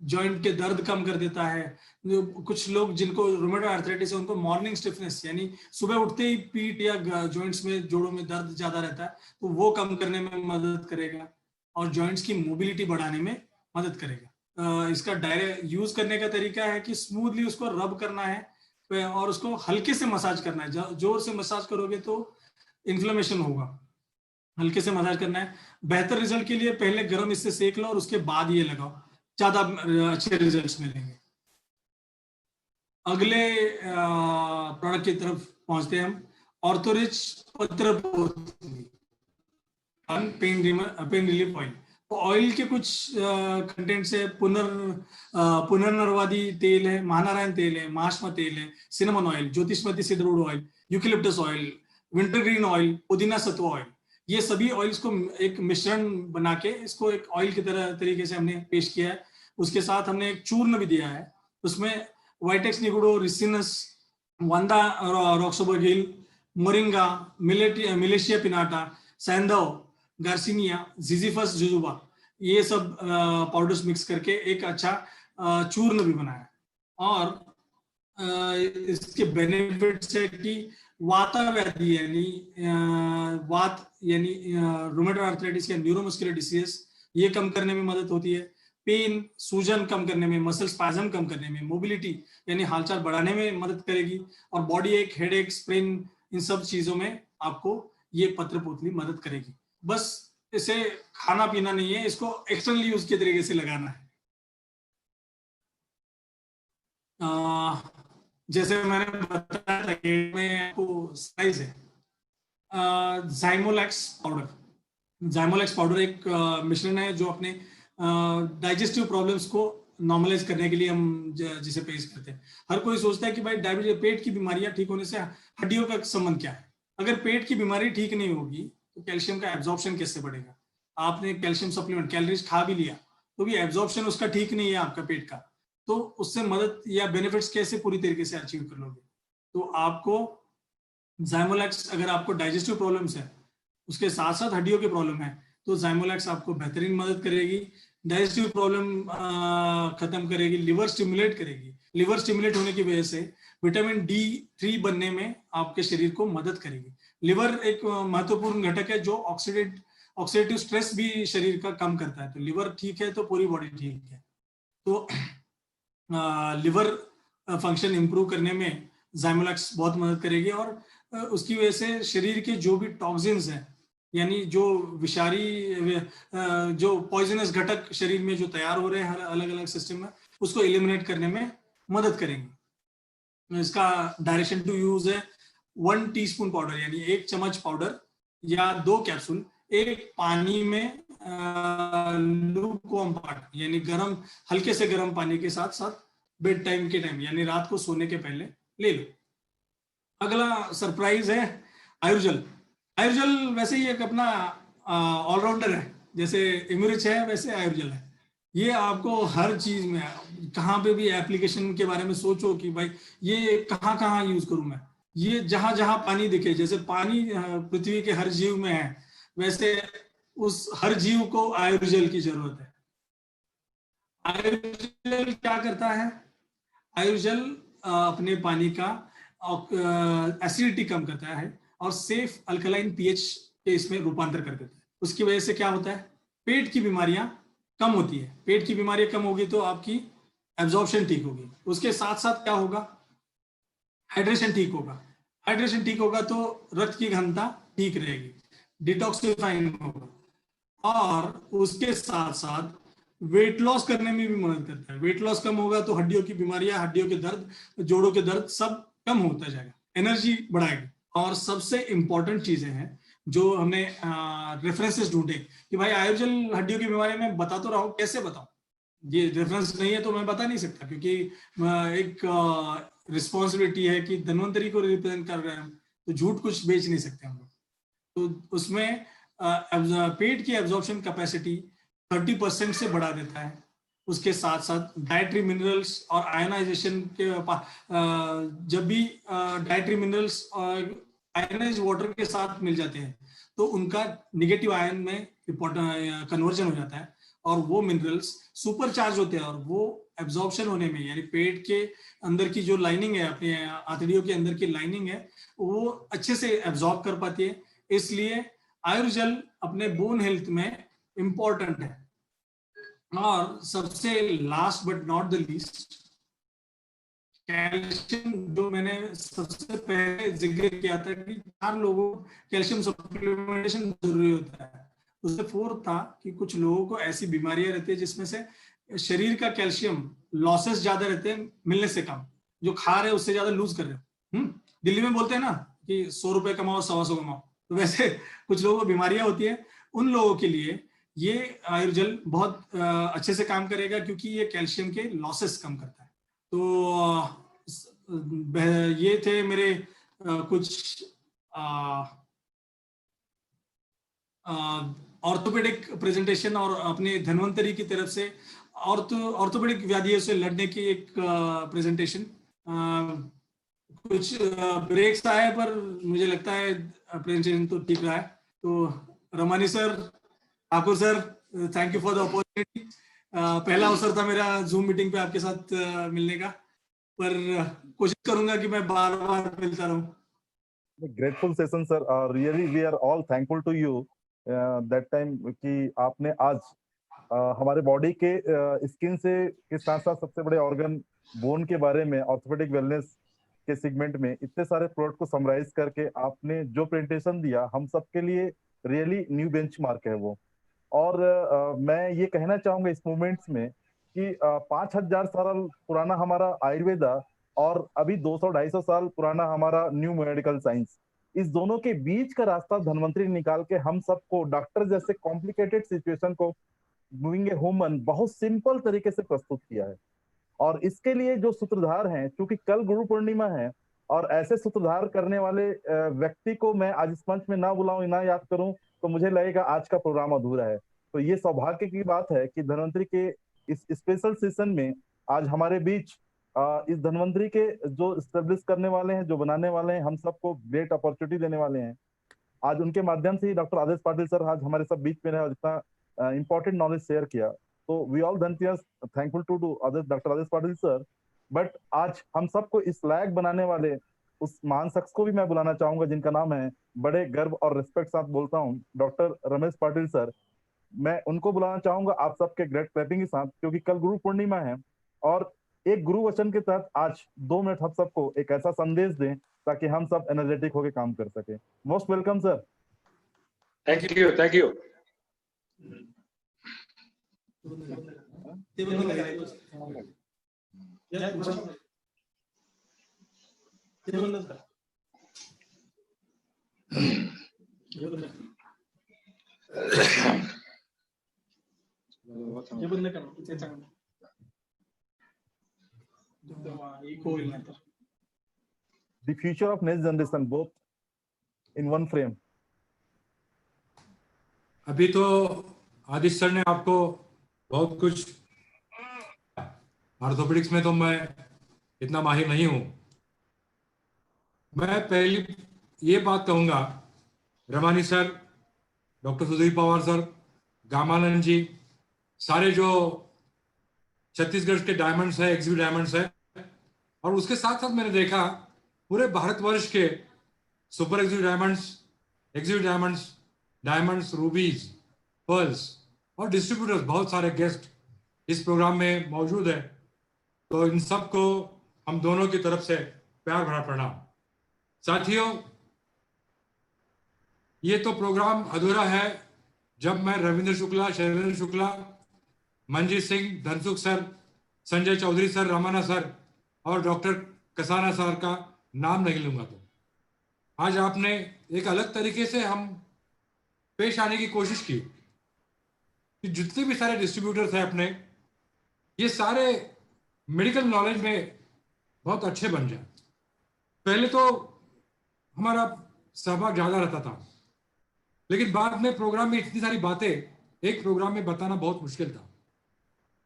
जॉइंट के दर्द कम कर देता है। कुछ लोग जिनको रूमेटॉइड आर्थराइटिस है उनको मॉर्निंग स्टिफनेस यानी सुबह उठते ही पीठ या जॉइंट्स में जोड़ों में दर्द ज्यादा रहता है, तो वो कम करने में मदद करेगा और जॉइंट्स की मोबिलिटी बढ़ाने में मदद करेगा। इसका डायरेक्ट यूज करने का तरीका है कि स्मूथली उसको रब करना है और उसको हल्के से मसाज करना है। जोर से मसाज करोगे तो इन्फ्लेमेशन होगा, हल्के से मसाज करना है। बेहतर रिजल्ट के लिए पहले गर्म इससे सेक लो और उसके बाद ये लगाओ, ज्यादा अच्छे रिजल्ट्स मिलेंगे। अगले प्रोडक्ट की तरफ पहुंचते हैं हम, ऑर्थोरिच पत्रपोतली पेन रिलीफ ऑयल। तो ऑयल के कुछ कंटेंट्स है, पुनर्नरवादी तेल है, महानारायण तेल है, महाश्मा तेल है, सिनेमन ऑयल, ज्योतिषमती सिद्धरूढ़ oil, eucalyptus oil, wintergreen oil, पुदीना सत्व ऑयल, ये सभी ऑयल्स को एक मिश्रण बना के इसको एक ऑयल की तरह तरीके से हमने पेश किया है। उसके साथ हमने एक चूर्ण भी दिया है, उसमें वाइटेक्स निगुडो, रिसिनस, वांदा रॉक्सोबर्गिल, मोरिंगा, मिलेशिया पिनाटा, सैंडो, गार्सिनिया, जिजिफस जुजुबा, ये सब पाउडर्स मिक्स करके एक अच्छा चूर्ण भी बनाया। और इसके बेनिफिट्स है कि वाताव्याधि यानी वात यानी रूमेटॉइड आर्थराइटिस या न्यूरोमस्कुलर डिसीज ये कम करने में मदद होती है, पेन सूजन कम करने में, मसल स्पैज्म कम करने में, मोबिलिटी यानी हालचाल बढ़ाने में मदद करेगी, और बॉडी एक, हेडेक, स्प्रेन, इन सब चीजों में आपको ये पत्रपोतली मदद करेगी। बस इसे खाना पीना नहीं है, इसको एक्सटर्नल यूज के तरीके से लगाना है। जैसे मैंने बताया था कि में आपको साइज है ज़ाइमोलैक्स पाउडर। ज़ाइमोलैक्स पाउडर एक मिश्रण है जो अपने डाइजेस्टिव प्रॉब्लम्स को नॉर्मलाइज करने के लिए हम जिसे पेश करते हैं। हर कोई सोचता है कि भाई डायबिटीज, पेट की बीमारियां ठीक होने से हड्डियों का संबंध क्या है? अगर पेट की बीमारी ठीक नहीं होगी तो कैल्शियम का एब्जॉर्प्शन कैसे बढ़ेगा? आपने कैल्शियम सप्लीमेंट कैलोरीज खा भी लिया तो भी एब्जॉर्प्शन उसका ठीक नहीं है आपका पेट का, तो उससे मदद या बेनिफिट्स कैसे पूरी तरीके से अचीव कर लोगे? तो आपको ज़ाइमोलैक्स, अगर आपको डाइजेस्टिव प्रॉब्लम्स है, उसके साथ साथ हड्डियों के प्रॉब्लम है, तो ज़ाइमोलैक्स आपको बेहतरीन मदद करेगी, डाइजेस्टिव प्रॉब्लम खत्म करेगी, लिवर स्टिमुलेट करेगी। लिवर स्टिमुलेट होने की वजह से विटामिन D3 बनने में आपके शरीर को मदद करेगी। लिवर एक महत्वपूर्ण घटक है जो ऑक्सीडेटिव स्ट्रेस भी शरीर का कम करता है, तो लिवर ठीक है तो पूरी बॉडी ठीक है। तो लिवर फंक्शन इंप्रूव करने में ज़ाइमोलैक्स बहुत मदद करेगी, और उसकी वजह से शरीर के जो भी टॉक्सिन्स हैं यानी जो विषारी जो पॉइजनस घटक शरीर में जो तैयार हो रहे हैं अलग अलग सिस्टम में, उसको एलिमिनेट करने में मदद करेंगे। इसका डायरेक्शन टू यूज है 1 टीस्पून पाउडर यानी 1 चम्मच पाउडर या 2 कैप्सूल एक पानी में लूकवार्म पार्ट यानी गर्म, हल्के से गर्म पानी के साथ साथ बेड टाइम के टाइम यानी रात को सोने के पहले ले लो। अगला सरप्राइज है आयुर्जल। आयुर्जल वैसे ही एक अपना ऑलराउंडर है, जैसे इमरिच है वैसे आयुर्जल है। ये आपको हर चीज में, कहाँ पे भी एप्लीकेशन के बारे में सोचो कि भाई ये कहाँ कहाँ यूज करूं मैं, ये जहां जहां पानी दिखे, जैसे पानी पृथ्वी के हर जीव में है, वैसे उस हर जीव को आयुर्जल की जरूरत है। आयुर्जल क्या करता है? आयुर्जल अपने पानी का एसिडिटी कम करता है और सेफ अल्कलाइन पीएच के इसमें रूपांतर कर देता है। उसकी वजह से क्या होता है? पेट की बीमारियां कम होती है। पेट की बीमारियां कम होगी तो आपकी एब्जॉर्प्शन ठीक होगी। उसके साथ साथ क्या होगा? हाइड्रेशन ठीक होगा। हाइड्रेशन ठीक होगा तो रक्त की घनता ठीक रहेगी, डिटॉक्सिफाइंग होगा। और उसके साथ साथ वेट लॉस करने में भी मदद करता है। वेट लॉस कम होगा तो हड्डियों की बीमारियां, हड्डियों के दर्द, जोड़ों के दर्द सब कम होता जाएगा, एनर्जी बढ़ाएगी। और सबसे इंपॉर्टेंट चीजें हैं जो हमने रेफरेंसेस ढूंढे कि भाई आयुर्जल हड्डियों की बीमारी में बता तो रहा हूं, कैसे बताऊं? ये रेफरेंस नहीं है तो मैं बता नहीं सकता, क्योंकि एक रिस्पॉन्सिबिलिटी है कि धन्वंतरी को रिप्रेजेंट कर रहे हैं, तो झूठ कुछ बेच नहीं सकते हम लोग। तो उसमें पेट की एब्जॉर्प्शन कैपेसिटी 30% से बढ़ा देता है। उसके साथ साथ डाइटरी मिनरल्स और आयनाइजेशन के जब भी डाइटरी मिनरल्स आयनाइज वाटर के साथ मिल जाते हैं तो उनका निगेटिव आयन में कन्वर्जन हो जाता है और वो मिनरल्स सुपर चार्ज होते हैं और वो एब्जॉर्प्शन होने में, यानी पेट के अंदर की जो लाइनिंग है, अपने आंतड़ियों के अंदर की लाइनिंग है, वो अच्छे से एब्जॉर्ब कर पाती है। इसलिए आयुर्जल अपने बोन हेल्थ में इंपॉर्टेंट है। और सबसे last but not the least, calcium, जो मैंने सबसे पहले जिक्र किया था कि 4 लोगों को कैल्शियम सप्लीमेंटेशन जरूरी होता है। उससे 4 था कि कुछ लोगों को ऐसी बीमारियां रहती है जिसमें से शरीर का कैल्शियम लॉसेस ज्यादा रहते हैं, मिलने से कम, जो खा रहे हैं उससे ज्यादा लूज कर रहे हो। दिल्ली में बोलते हैं ना कि 100 रुपए कमाओ 125 कमाओ, तो वैसे कुछ लोगों को बीमारियां होती है, उन लोगों के लिए ये आयुर्जल बहुत अच्छे से काम करेगा, क्योंकि ये कैल्शियम के लॉसेस कम करता है। तो ये थे मेरे कुछ ऑर्थोपेडिक प्रेजेंटेशन और अपने धन्वंतरी की तरफ से ऑर्थोपेडिक व्याधियों से लड़ने की एक प्रेजेंटेशन। कुछ ब्रेक्स आए पर मुझे लगता है प्रेजेंटेशन तो ठीक रहा है। तो Ramani sir, Thakur sir, thank you for the opportunity. पहला अवसर था मेरा जूम मीटिंग पे आपके साथ मिलने का, पर कोशिश करूंगा कि मैं बार बार मिलता रहूं। Grateful session sir, really we are all thankful to you that time कि आपने आज हमारे बॉडी के स्किन से के साथ साथ सबसे बड़े ऑर्गन बोन के बारे में ऑर्थोपेडिक वेलनेस के सेगमेंट में इतने सारे प्रोडक्ट को समराइज करके आपने जो प्रेजेंटेशन दिया, हम सबके लिए रियली न्यू बेंचमार्क है वो। और मैं ये कहना चाहूंगा इस मूवमेंट्स में कि 5000 साल पुराना हमारा आयुर्वेदा और अभी 200-250 साल पुराना हमारा न्यू मेडिकल साइंस, इस दोनों के बीच का रास्ता धन्वंतरी निकाल के हम सबको डॉक्टर जैसे कॉम्प्लिकेटेड सिचुएशन को मूविंग ए ह्यूमन बहुत सिंपल तरीके से प्रस्तुत किया है। और इसके लिए जो सूत्रधार हैं, क्योंकि कल गुरु पूर्णिमा है और ऐसे सूत्रधार करने वाले व्यक्ति को मैं आज इस मंच में ना बुलाऊं, ना याद करूं, तो मुझे लगेगा आज का प्रोग्राम अधूरा है। तो ये सौभाग्य की बात है कि धन्वंतरी के इस स्पेशल सेशन में आज हमारे बीच इस धन्वंतरी के जो स्टेब्लिश करने वाले हैं, जो बनाने वाले हैं, हम सबको ग्रेट अपॉर्चुनिटी देने वाले हैं। आज उनके माध्यम से ही डॉक्टर आदेश पाटिल सर आज हमारे सब बीच में रहे और इतना इंपॉर्टेंट नॉलेज शेयर किया। तो वी ऑल धन्यवाद, thankful to doctor Aadesh Patil sir. But आज हम सबको इस लायक बनाने वाले उस महान शख्स को भी मैं बुलाना चाहूंगा, जिनका नाम है, बड़े गर्व और रिस्पेक्ट साथ बोलता हूँ, डॉक्टर रमेश पाटिल सर। मैं उनको बुलाना चाहूंगा आप सबके ग्रेट क्लैपिंग के साथ, क्योंकि कल गुरु पूर्णिमा है और एक गुरु वचन के तहत आज 2 मिनट हम सबको एक ऐसा संदेश दें ताकि हम सब एनर्जेटिक होकर काम कर सके। Most welcome sir. Thank you, thank you. हे बंद कर इथे चांगलं इको होईल नंतर. The future of next generation, both in one frame. अभी तो आदित्य सर ने आपको बहुत कुछ, ऑर्थोपेडिक्स में तो मैं इतना माहिर नहीं हूं. मैं पहली ये बात कहूंगा, Ramani sir, doctor Sudhir Pawar sir, Gamanand ji, सारे जो छत्तीसगढ़ के डायमंड्स है, एग्जीक्यूटिव डायमंड्स है, और उसके साथ साथ मैंने देखा पूरे भारतवर्ष के super executive diamonds, diamonds, रूबीज, pearls और डिस्ट्रीब्यूटर्स, बहुत सारे गेस्ट इस प्रोग्राम में मौजूद है. तो इन सबको हम दोनों की तरफ से प्यार भरा प्रणाम. साथियों, ये तो प्रोग्राम अधूरा है जब मैं रविंद्र शुक्ला, शैलेंद्र शुक्ला, मंजीत सिंह, धनसुख सर, संजय चौधरी सर, रमाना सर और डॉक्टर कसाना सर का नाम नहीं लूंगा. तो आज आपने एक अलग तरीके से हम पेश आने की कोशिश की कि जितने भी सारे डिस्ट्रीब्यूटर्स हैं अपने, ये सारे मेडिकल नॉलेज में बहुत अच्छे बन जाए. पहले तो हमारा सहभाग ज्यादा रहता था, लेकिन बाद में प्रोग्राम में इतनी सारी बातें एक प्रोग्राम में बताना बहुत मुश्किल था.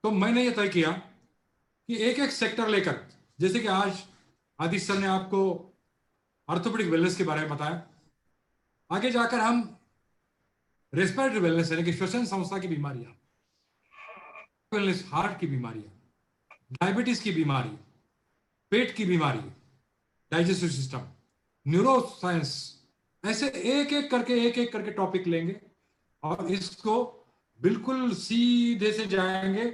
तो मैंने ये तय किया कि एक एक सेक्टर लेकर, जैसे कि आज आदित्य सर ने आपको ऑर्थोपेडिक वेलनेस के बारे में बताया, आगे जाकर हम रेस्पिरेटरी वेलनेस यानी कि श्वसन संस्था की बीमारियां, वेलनेस, हार्ट की बीमारियां, डायबिटीज की बीमारी, पेट की बीमारी, डाइजेस्टिव सिस्टम, न्यूरो साइंस, ऐसे एक एक करके टॉपिक लेंगे और इसको बिल्कुल सीधे से जाएंगे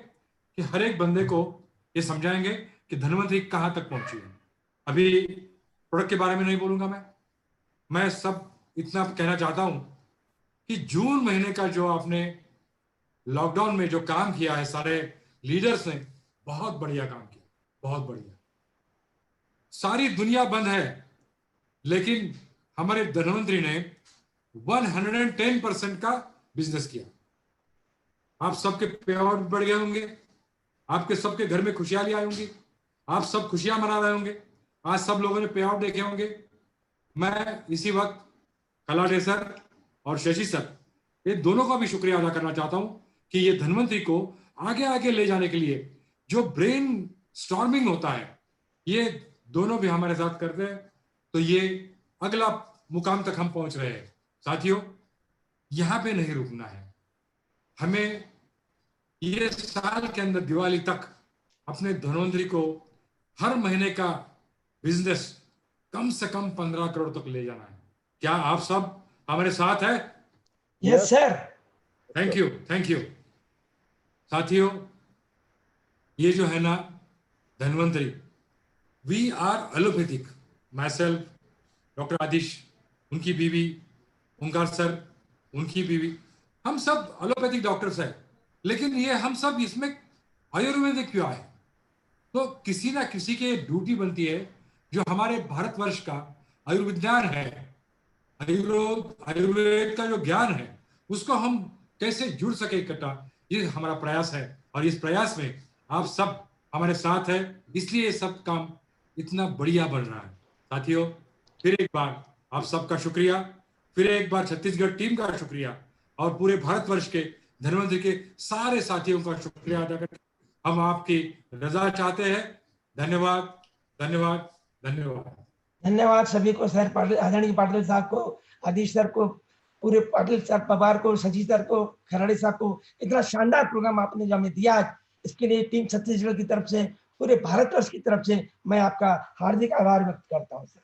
कि हर एक बंदे को ये समझाएंगे कि धन्वंतरी कहां तक पहुंची है. अभी प्रोडक्ट के बारे में नहीं बोलूंगा मैं सब इतना कहना चाहता हूं कि जून महीने का जो आपने लॉकडाउन में जो काम किया है, सारे लीडर्स ने बहुत बढ़िया काम किया, बहुत बढ़िया. सारी दुनिया बंद है, लेकिन हमारे धन्वंतरी ने 110% का बिजनेस किया. आप सबके पे आउट बढ़ गए होंगे, आपके सबके घर में खुशहाली आई होंगी, आप सब खुशियां मना रहे होंगे, आज सब लोगों ने पे आउट देखे होंगे. मैं इसी वक्त कलाडे सर और शशि सर, ये दोनों का भी शुक्रिया अदा करना चाहता हूं कि ये धन्वंतरी को आगे आगे ले जाने के लिए जो ब्रेन स्टॉर्मिंग होता है, ये दोनों भी हमारे साथ करते हैं. तो ये अगला मुकाम तक हम पहुंच रहे हैं. साथियों, यहां पे नहीं रुकना है, हमें ये साल के अंदर दिवाली तक अपने धन्वंतरी को हर महीने का बिजनेस कम से कम 15 करोड़ तक ले जाना है. क्या आप सब हमारे साथ है? Yes sir. Thank you. साथियों, ये जो है ना Dhanvantari, we are allopathic, my self, doctor Adish, उनकी बीवी, ओंकार सर, उनकी बीवी, हम सब एलोपैथिक डॉक्टर्स हैं, लेकिन ये हम सब इसमें आयुर्वेदिक क्यों आए? तो किसी ना किसी की ड्यूटी बनती है, जो हमारे भारतवर्ष का आयुर्विज्ञान है, आयुर्वेद का जो ज्ञान है, उसको हम कैसे जुड़ सके इकट्ठा, ये हमारा प्रयास है. और इस प्रयास में आप सब हमारे साथ है, इसलिए ये सब काम इतना बढ़िया बन रहा है. साथियों, फिर एक बार आप सबका शुक्रिया, फिर एक बार छत्तीसगढ़ टीम का शुक्रिया और पूरे भारतवर्ष के धन्वंतरी के सारे साथियों का शुक्रिया अदा करके हम आपकी रजा चाहते हैं. धन्यवाद, धन्यवाद, धन्यवाद. धन्यवाद सभी को, सर पाटिल, आदरणीय पाटिल साहब को, आदिश सर को, पूरे पाटिल सर पवार को, शशि सर को, खराड़े साहब को. इतना शानदार प्रोग्राम आपने जो हमें दिया, इसके लिए टीम छत्तीसगढ़ की तरफ से, पूरे भारतवर्ष की तरफ से मैं आपका हार्दिक आभार व्यक्त करता हूँ सर.